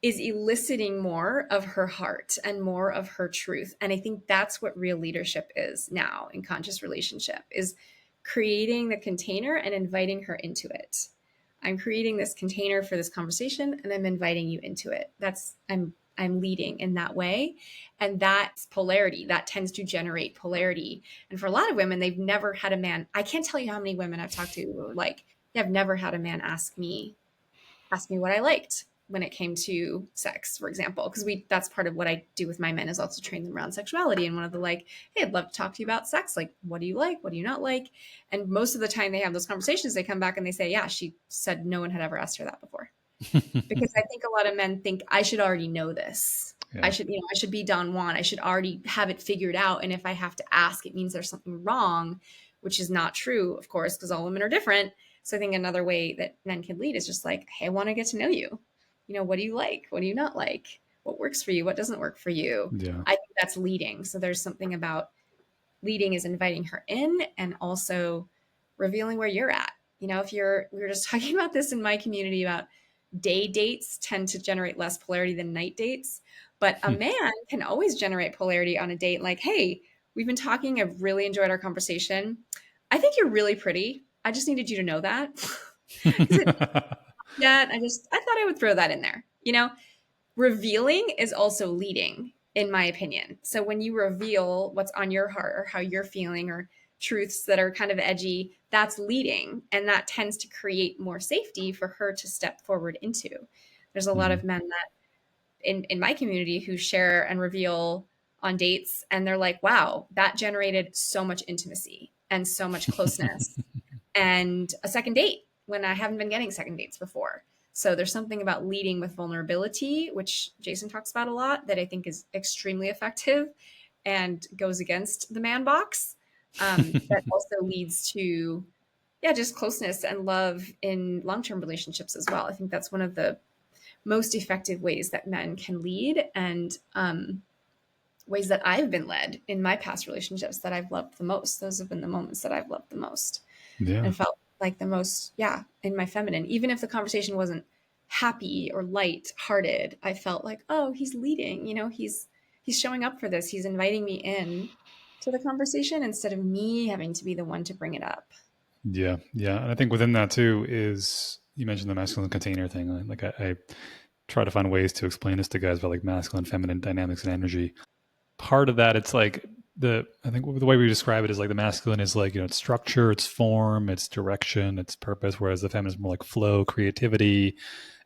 is eliciting more of her heart and more of her truth. And I think that's what real leadership is now in conscious relationship, is creating the container and inviting her into it. I'm creating this container for this conversation and I'm inviting you into it. I'm leading in that way. And that's polarity. That tends to generate polarity. And for a lot of women, they've never had a man. I can't tell you how many women I've talked to who are like, I've never had a man ask me what I liked when it came to sex, for example, because that's part of what I do with my men, is also train them around sexuality. And one of the like, hey, I'd love to talk to you about sex. Like, what do you like? What do you not like? And most of the time they have those conversations, they come back and they say, yeah, she said no one had ever asked her that before. Because I think a lot of men think I should already know this. Yeah. I should be Don Juan. I should already have it figured out. And if I have to ask, it means there's something wrong, which is not true, of course, because all women are different. So I think another way that men can lead is just like, hey, I want to get to know you. What do you like? What do you not like? What works for you? What doesn't work for you? Yeah. I think that's leading. So there's something about leading is inviting her in and also revealing where you're at. We were just talking about this in my community about day dates tend to generate less polarity than night dates. But a man can always generate polarity on a date. Like, hey, we've been talking. I've really enjoyed our conversation. I think you're really pretty. I just needed you to know that. I thought I would throw that in there. Revealing is also leading, in my opinion. So when you reveal what's on your heart or how you're feeling or truths that are kind of edgy, that's leading. And that tends to create more safety for her to step forward into. There's a lot of men that in my community who share and reveal on dates, and they're like, wow, that generated so much intimacy and so much closeness and a second date when I haven't been getting second dates before. So there's something about leading with vulnerability, which Jason talks about a lot, that I think is extremely effective and goes against the man box. That also leads to, just closeness and love in long-term relationships as well. I think that's one of the most effective ways that men can lead, and ways that I've been led in my past relationships that I've loved the most. Those have been the moments that I've loved the most and felt like the most, in my feminine. Even if the conversation wasn't happy or light-hearted, I felt like, oh, he's leading. He's showing up for this. He's inviting me in to the conversation instead of me having to be the one to bring it up. Yeah. And I think within that too is, you mentioned the masculine container thing. Like I try to find ways to explain this to guys about like masculine, feminine dynamics and energy. Part of that, it's like I think the way we describe it is like the masculine is like, it's structure, it's form, it's direction, it's purpose, whereas the feminine is more like flow, creativity.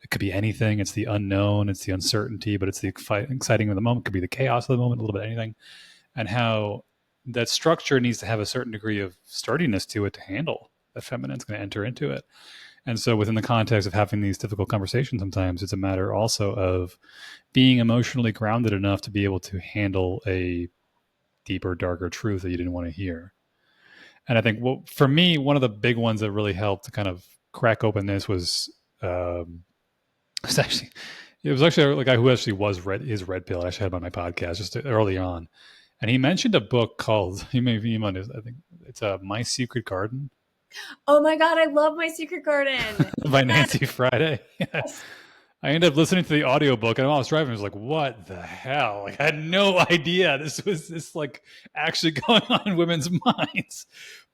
It could be anything. It's the unknown, it's the uncertainty, but it's the exciting of the moment. It could be the chaos of the moment, a little bit of anything. And how that structure needs to have a certain degree of sturdiness to it to handle that feminine is going to enter into it. And so within the context of having these difficult conversations, sometimes it's a matter also of being emotionally grounded enough to be able to handle a deeper, darker truth that you didn't want to hear. And I think, for me, one of the big ones that really helped to kind of crack open this was it was actually a guy who actually was red pill. I actually had him on my podcast just early on. And he mentioned a book called, I think it's My Secret Garden. Oh my God, I love My Secret Garden. By Nancy Friday. Yes. I ended up listening to the audiobook, and while I was driving, I was like, what the hell? Like, I had no idea this was like actually going on in women's minds.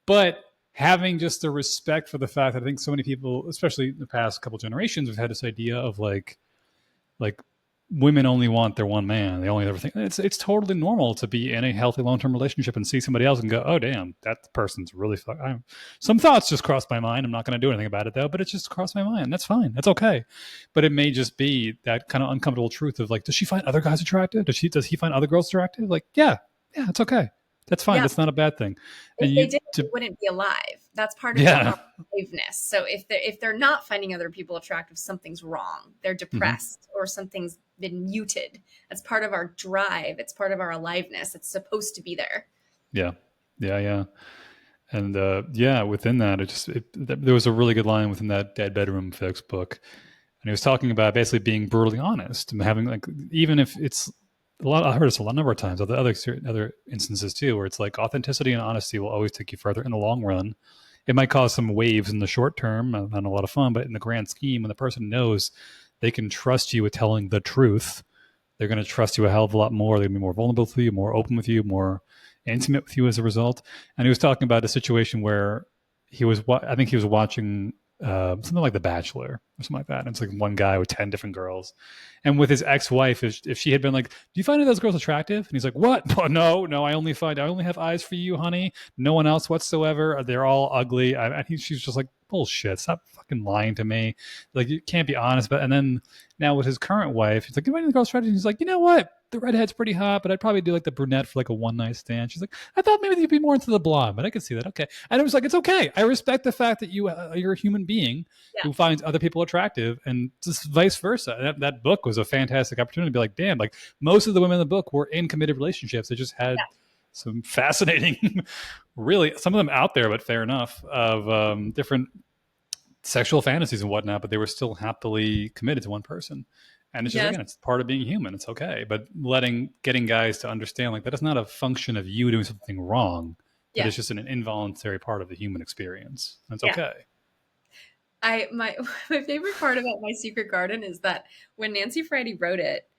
But having just the respect for the fact that I think so many people, especially in the past couple generations, have had this idea of like women only want their one man. They only ever think it's totally normal to be in a healthy long-term relationship and see somebody else and go, oh damn, that person's really some thoughts just crossed my mind. I'm not going to do anything about it though, but it just crossed my mind. That's fine. That's okay. But it may just be that kind of uncomfortable truth of like, does she find other guys attractive? Does he find other girls attractive? Like, yeah, it's okay. That's fine. Yeah. That's not a bad thing. If they did, they wouldn't be alive. That's part of their aliveness. So if they're not finding other people attractive, something's wrong. They're depressed or something's been muted. That's part of our drive. It's part of our aliveness. It's supposed to be there. Yeah. And within that, there was a really good line within that Dead Bedroom Fix book. And he was talking about basically being brutally honest and having like, even if it's I heard this a number of times, other instances too, where it's like authenticity and honesty will always take you further in the long run. It might cause some waves in the short term and a lot of fun, but in the grand scheme, when the person knows they can trust you with telling the truth. They're going to trust you a hell of a lot more. They're going to be more vulnerable to you, more open with you, more intimate with you as a result. And he was talking about a situation where I think he was watching something like The Bachelor or something like that. And it's like one guy with 10 different girls. And with his ex-wife, if she had been like, do you find those girls attractive? And he's like, what? Oh, no, I only have eyes for you, honey. No one else whatsoever. They're all ugly. I think she's just like, bullshit. Stop fucking lying to me. Like, you can't be honest. But, and then now with his current wife, he's like, you find the girls attractive? He's like, you know what? The redhead's pretty hot, but I'd probably do like the brunette for like a one night stand. She's like, I thought maybe you'd be more into the blonde, but I could see that. Okay. And I was like, it's okay. I respect the fact that you're a human being Yeah. who finds other people attractive, and just vice versa. That book was a fantastic opportunity to be like, damn, like most of the women in the book were in committed relationships. They just had some fascinating, really, some of them out there, but fair enough, of different sexual fantasies and whatnot, but they were still happily committed to one person. And it's just, Yes. again, it's part of being human. It's okay. But getting guys to understand, like, that is not a function of you doing something wrong. That Yeah. is just an involuntary part of the human experience. And it's Yeah. okay. My my favorite part about My Secret Garden is that when Nancy Friday wrote it,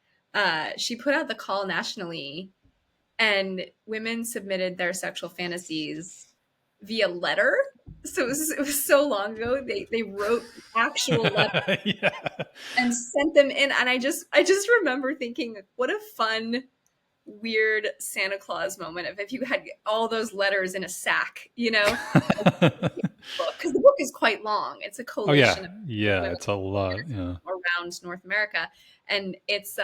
she put out the call nationally, and women submitted their sexual fantasies via letter. So it was so long ago. They wrote actual letters Yeah. and sent them in, and I just remember thinking, what a fun, weird Santa Claus moment if you had all those letters in a sack, because the book is quite long. It's a Oh, yeah. collation of Yeah. women It's a lot. Yeah. around North America, and it's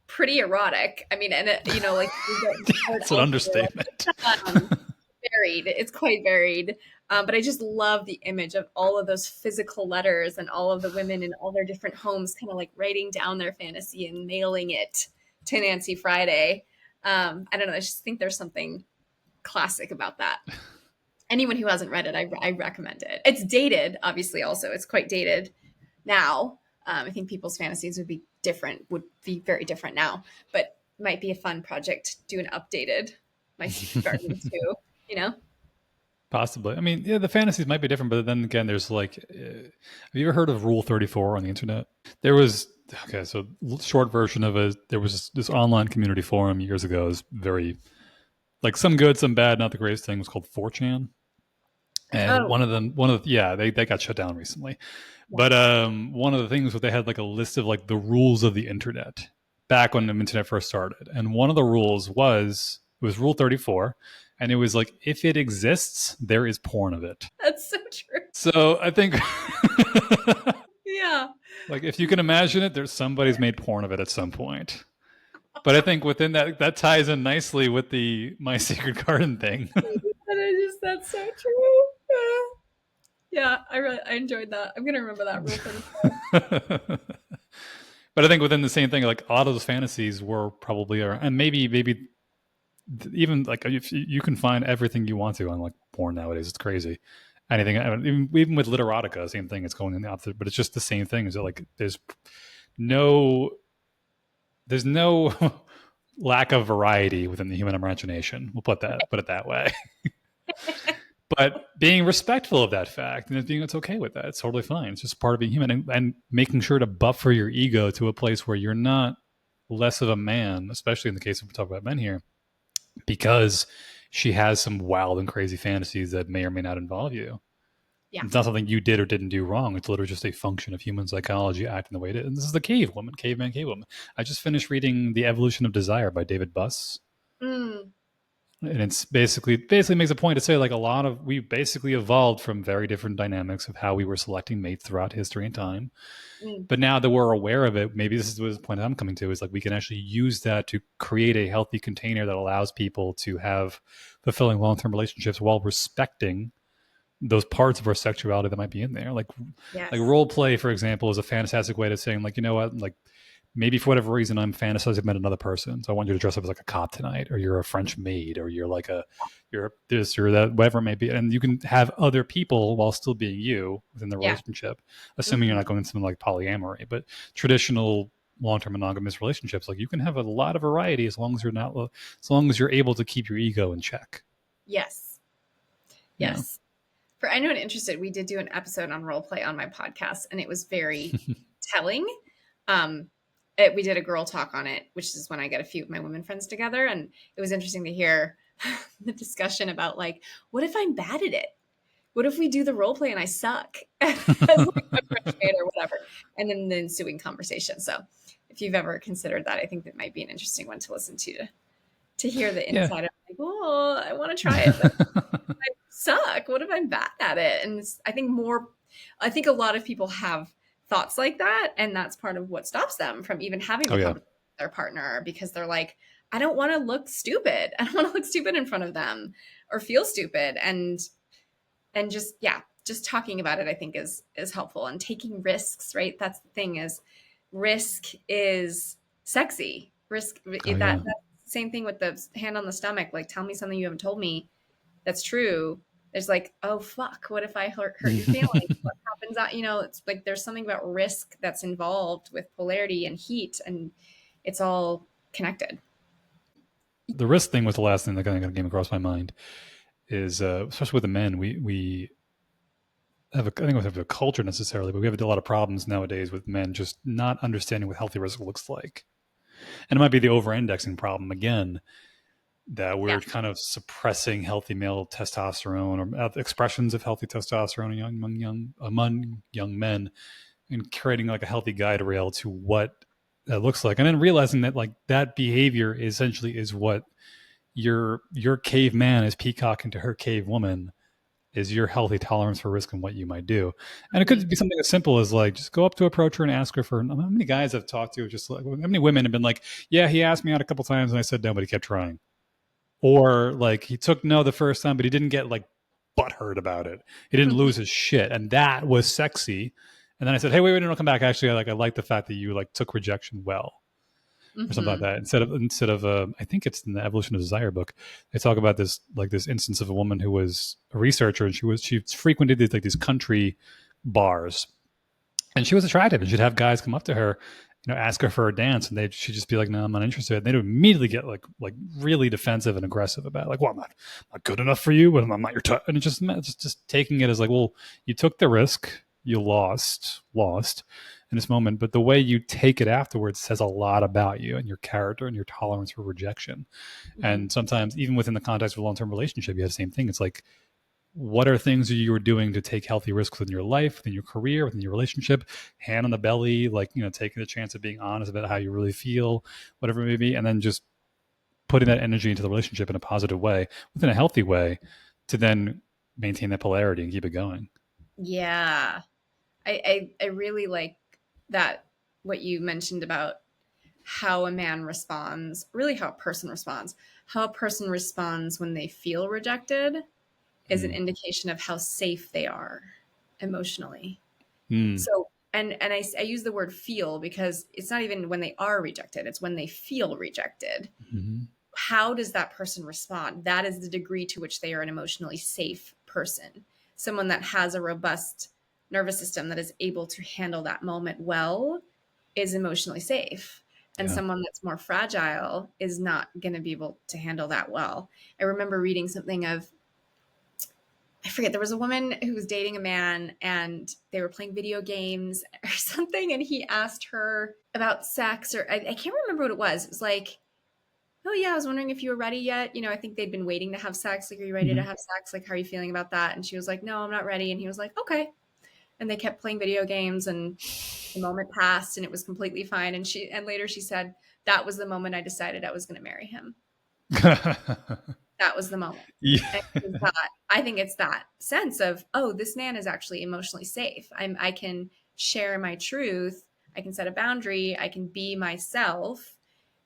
pretty erotic. I mean, and like you get It's an out there, understatement. um, varied. It's quite varied. But I just love the image of all of those physical letters and all of the women in all their different homes, kind of like writing down their fantasy and mailing it to Nancy Friday. I don't know. I just think there's something classic about that. Anyone who hasn't read it, I recommend it. It's dated, obviously. Also, it's quite dated now. I think people's fantasies would be very different now, but might be a fun project to do an updated My Secret Garden too. You know? Possibly. I mean, yeah, the fantasies might be different, but then again, there's like, have you ever heard of Rule 34 on the internet? There was, okay, so short version of it, there was this online community forum years ago. It was very, like, some good, some bad, not the greatest thing. It was called 4chan. And Oh, yeah, they got shut down recently. yeah. But one of the things was they had like a list of like the rules of the internet back when the internet first started. And one of the rules it was Rule 34. And it was like, if it exists, there is porn of it. That's so true. So I think, Yeah. like, if you can imagine it, there's somebody's made porn of it at some point. But I think within that ties in nicely with the My Secret Garden thing. That's so true. Yeah, I enjoyed that. I'm gonna remember that rule 34. But I think within the same thing, like, a lot of those fantasies were probably, and maybe even like, if you can find everything you want to on like porn nowadays. It's crazy. Anything, even with literotica, same thing. It's going in the opposite, but it's just the same thing. Is that, like, no there's no lack of variety within the human imagination. We'll put it that way. But being respectful of that fact, and it's okay with that. It's totally fine. It's just part of being human, and making sure to buffer your ego to a place where you're not less of a man, especially in the case of, we talk about men here, because she has some wild and crazy fantasies that may or may not involve you. Yeah. It's not something you did or didn't do wrong. It's literally just a function of human psychology acting the way it is. And this is the caveman, cave woman. I just finished reading The Evolution of Desire by David Buss. Mm, And it's basically makes a point to say, like, we basically evolved from very different dynamics of how we were selecting mates throughout history and time. mm, But now that we're aware of it, maybe this is the point I'm coming to, is like, we can actually use that to create a healthy container that allows people to have fulfilling long-term relationships while respecting those parts of our sexuality that might be in there. Like yes. role play, for example, is a fantastic way to saying, like, you know what, like, maybe for whatever reason I'm fantasizing about another person, so I want you to dress up as like a cop tonight, or you're a French maid, or you're this or that, whatever it may be, and you can have other people while still being you within the Yeah. relationship, assuming you're not going into something like polyamory. But traditional long-term monogamous relationships, like, you can have a lot of variety as long as you're able to keep your ego in check. Yes. You know? Yes. For anyone interested, we did do an episode on role play on my podcast, and it was very telling. Um, we did a girl talk on it, which is when I get a few of my women friends together, and it was interesting to hear the discussion about like, what if I'm bad at it? What if we do the role play and I suck as like a bridesmaid or whatever? And then the ensuing conversation. So if you've ever considered that, I think that might be an interesting one to listen to hear the Yeah. inside of like, oh, I want to try it, but I suck. What if I'm bad at it? And I think a lot of people have thoughts like that. And that's part of what stops them from even having Oh the yeah. conversation with their partner because they're like, I don't want to look stupid. I don't want to look stupid in front of them or feel stupid. And just, yeah, just talking about it, I think is helpful and taking risks, right? That's the thing is risk is sexy. Risk Oh yeah. that's the same thing with the hand on the stomach. Like, tell me something you haven't told me that's true. There's like, oh fuck, what if I hurt your feelings? What happens? It's like there's something about risk that's involved with polarity and heat, and it's all connected. The risk thing was the last thing that kind of came across my mind. Is especially with the men, we have I think we have a culture necessarily, but we have a lot of problems nowadays with men just not understanding what healthy risk looks like. And it might be the over-indexing problem again, that Yeah. we're kind of suppressing healthy male testosterone or expressions of healthy testosterone among young men, and creating like a healthy guide rail to what that looks like, and then realizing that like that behavior essentially is what your caveman is peacocking to her cave woman is your healthy tolerance for risk and what you might do. And it Mhm. could be something as simple as like just go up to approach her and ask her for how many guys I've talked to, just like how many women have been like, yeah, he asked me out a couple times and I said no, but he kept trying. Or like he took no the first time, but he didn't get like butthurt about it. He didn't lose his shit. And that was sexy. And then I said, hey, wait, no, come back. Actually, I like the fact that you like took rejection well, or something like Mhm. that. Instead of I think it's in the Evolution of Desire book. They talk about this instance of a woman who was a researcher, and she frequented these country bars, and she was attractive, and she'd have guys come up to her, ask her for a dance, and she'd just be like, no, I'm not interested. And they'd immediately get like really defensive and aggressive about it. Like, well, I'm not good enough for you, and I'm not your type. And it's just taking it as like, well, you took the risk, you lost in this moment, but the way you take it afterwards says a lot about you and your character and your tolerance for rejection. Mhm. And sometimes even within the context of a long-term relationship, you have the same thing. It's like, what are things that you are doing to take healthy risks within your life, within your career, within your relationship? Hand on the belly, like, taking the chance of being honest about how you really feel, whatever it may be, and then just putting that energy into the relationship in a positive way, within a healthy way, to then maintain that polarity and keep it going. Yeah. I really like that what you mentioned about how a man responds, really how a person responds. How a person responds when they feel rejected is an Mm. indication of how safe they are emotionally. Mm. So, and I use the word feel because it's not even when they are rejected, it's when they feel rejected. Mm-hmm. How does that person respond? That is the degree to which they are an emotionally safe person. Someone that has a robust nervous system that is able to handle that moment well is emotionally safe. And Yeah. someone that's more fragile is not going to be able to handle that well. I remember reading something of, I forget, there was a woman who was dating a man and they were playing video games or something. And he asked her about sex, or I can't remember what it was. It was like, oh yeah, I was wondering if you were ready yet. I think they'd been waiting to have sex. Like, are you ready to Mm-hmm. have sex? Like, how are you feeling about that? And she was like, no, I'm not ready. And he was like, okay. And they kept playing video games and the moment passed and it was completely fine. And later she said, that was the moment I decided I was going to marry him. That was the moment. Yeah. And I think it's that sense of, oh, this man is actually emotionally safe. I can share my truth. I can set a boundary. I can be myself,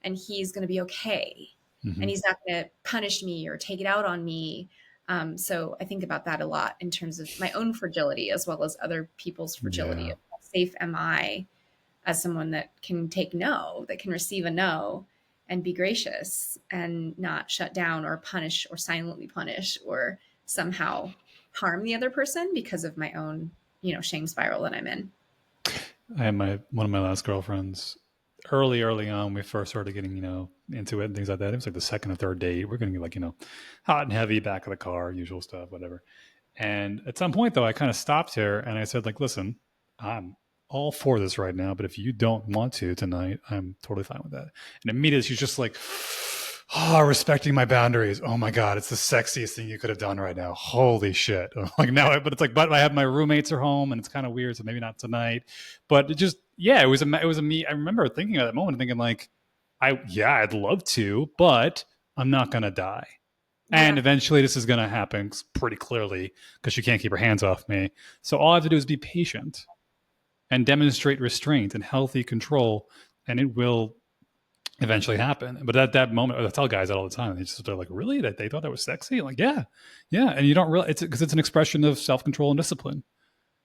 and he's going to be okay. And Mm-hmm. he's not going to punish me or take it out on me. So I think about that a lot in terms of my own fragility as well as other people's fragility. Yeah. How safe am I as someone that can take no, that can receive a no and be gracious and not shut down or punish or silently punish or somehow harm the other person because of my own, shame spiral that I'm in. I had one of my last girlfriends early on. We first started getting into it and things like that. It was like the second or third date. We're gonna get like hot and heavy, back of the car, usual stuff, whatever. And at some point though, I kind of stopped her and I said like, listen, I'm all for this right now, but if you don't want to tonight, I'm totally fine with that. And immediately she's just like, oh, respecting my boundaries. Oh my God, it's the sexiest thing you could have done right now. Holy shit. Like now, but it's like, but I have my roommates are home and it's kind of weird. So maybe not tonight, but it just, yeah, it was a me. I remember thinking at that moment, thinking like, I'd love to, but I'm not going to die. And Yeah. eventually this is going to happen pretty clearly because she can't keep her hands off me. So all I have to do is be patient and demonstrate restraint and healthy control, and it will eventually happen. But at that moment, I tell guys that all the time. They're like, really? That they thought that was sexy? I'm like, yeah, yeah. And you don't realize it's because it's an expression of self control and discipline,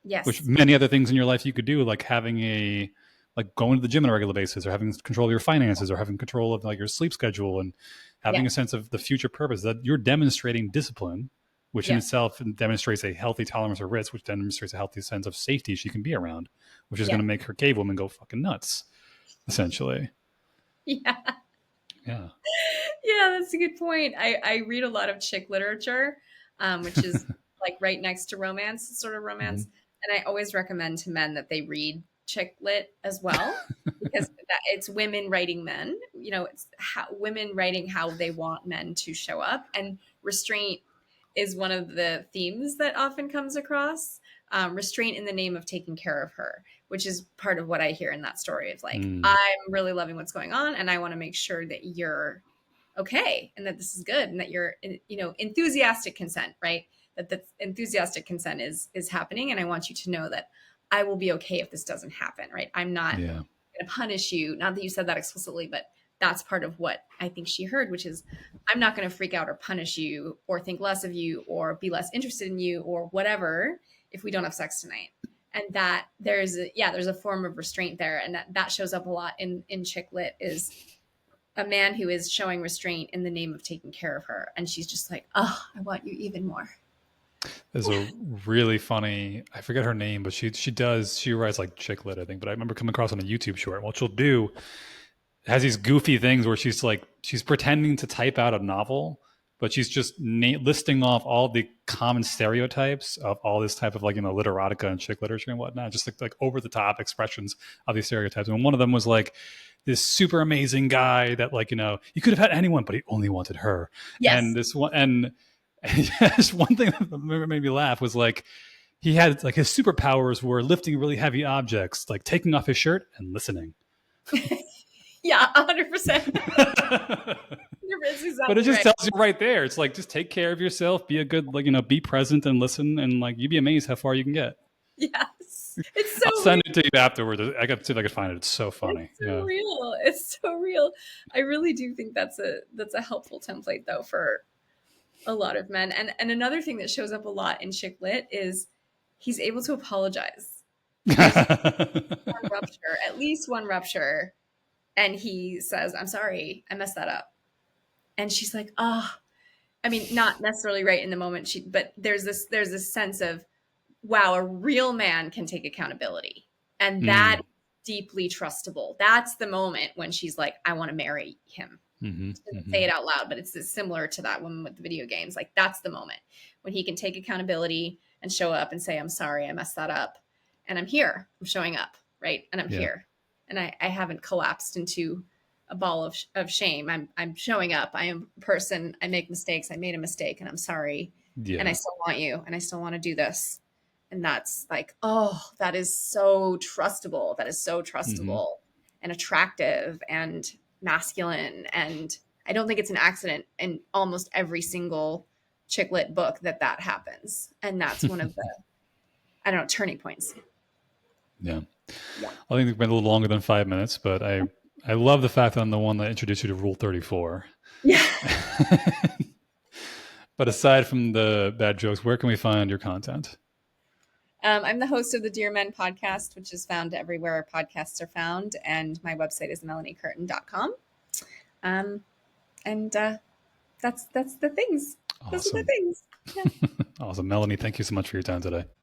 which Yes. many other things in your life you could do, like having a like going to the gym on a regular basis, or having control of your finances, or having control of like your sleep schedule, and having Yeah. a sense of the future purpose. That you're demonstrating discipline, which in Yeah. itself demonstrates a healthy tolerance of risk, which demonstrates a healthy sense of safety she can be around, which is going Yeah. to make her cave woman go fucking nuts, essentially. Yeah. Yeah. Yeah, that's a good point. I read a lot of chick literature, which is like right next to romance, sort of Mm-hmm. romance. And I always recommend to men that they read chick lit as well, because it's women writing men. You know, it's women writing how they want men to show up. And restraint is one of the themes that often comes across. Restraint in the name of taking care of her, which is part of what I hear in that story. It's like, Mm. I'm really loving what's going on, and I want to make sure that you're okay and that this is good and that you're, you know, enthusiastic consent, right? That enthusiastic consent is happening, and I want you to know that I will be okay if this doesn't happen, right? I'm not Yeah. going to punish you. Not that you said that explicitly, but that's part of what I think she heard, which is, I'm not going to freak out or punish you or think less of you or be less interested in you or whatever if we don't have sex tonight. And that there's a form of restraint there, and that shows up a lot in chick lit, is a man who is showing restraint in the name of taking care of her, and she's just like, oh, I want you even more. There's a really funny, I forget her name, but she writes like chick lit, I think, but I remember coming across on a YouTube short. What she'll do has these goofy things where she's pretending to type out a novel, but she's just listing off all the common stereotypes of all this type of like, you know, literotica and chick literature and whatnot, just like over the top expressions of these stereotypes. And one of them was like this super amazing guy that, like, you know, he could have had anyone, but he only wanted her. And Yes. this one, and yes, one thing that made me laugh was like he had like his superpowers were lifting really heavy objects, like taking off his shirt and listening. Yeah, 100%. It's But it exactly just right. tells you right there. It's like, just take care of yourself, be a good, like, you know, be present and listen, and like you'd be amazed how far you can get. Yes, it's I'll so real. send it to you afterwards. I got to see if I could find it. It's so funny. It's so Yeah. real. It's so real. I really do think that's a helpful template though for a lot of men. And another thing that shows up a lot in chick lit is he's able to apologize. There's one rupture, at least one rupture, and he says, I'm sorry, I messed that up. And she's like, oh, I mean, not necessarily right in the moment, but there's this sense of, wow, a real man can take accountability. And that Mm. is deeply trustable. That's the moment when she's like, I want to marry him. Mm-hmm, She doesn't mm-hmm. say it out loud, but it's similar to that woman with the video games. Like, that's the moment when he can take accountability and show up and say, I'm sorry, I messed that up. And I'm here. I'm showing up, right? And I'm Yeah. here. And I haven't collapsed into a ball of shame. I'm showing up. I am a person. I make mistakes. I made a mistake and I'm sorry. And I Yeah. still want you and I still want to do this. And that's like, oh, that is so trustable. That is so Mm-hmm. trustable and attractive and masculine. And I don't think it's an accident in almost every single chick lit book that happens. And that's one of the, I don't know, turning points. Yeah. Yeah. I think we've been a little longer than 5 minutes, but I love the fact that I'm the one that introduced you to Rule 34. Yeah. But aside from the bad jokes, where can we find your content? I'm the host of the Dear Men podcast, which is found everywhere podcasts are found. And my website is melaniecurtin.com. Um, and that's the things. Those are the Awesome. things. Yeah. Awesome. Melanie, thank you so much for your time today.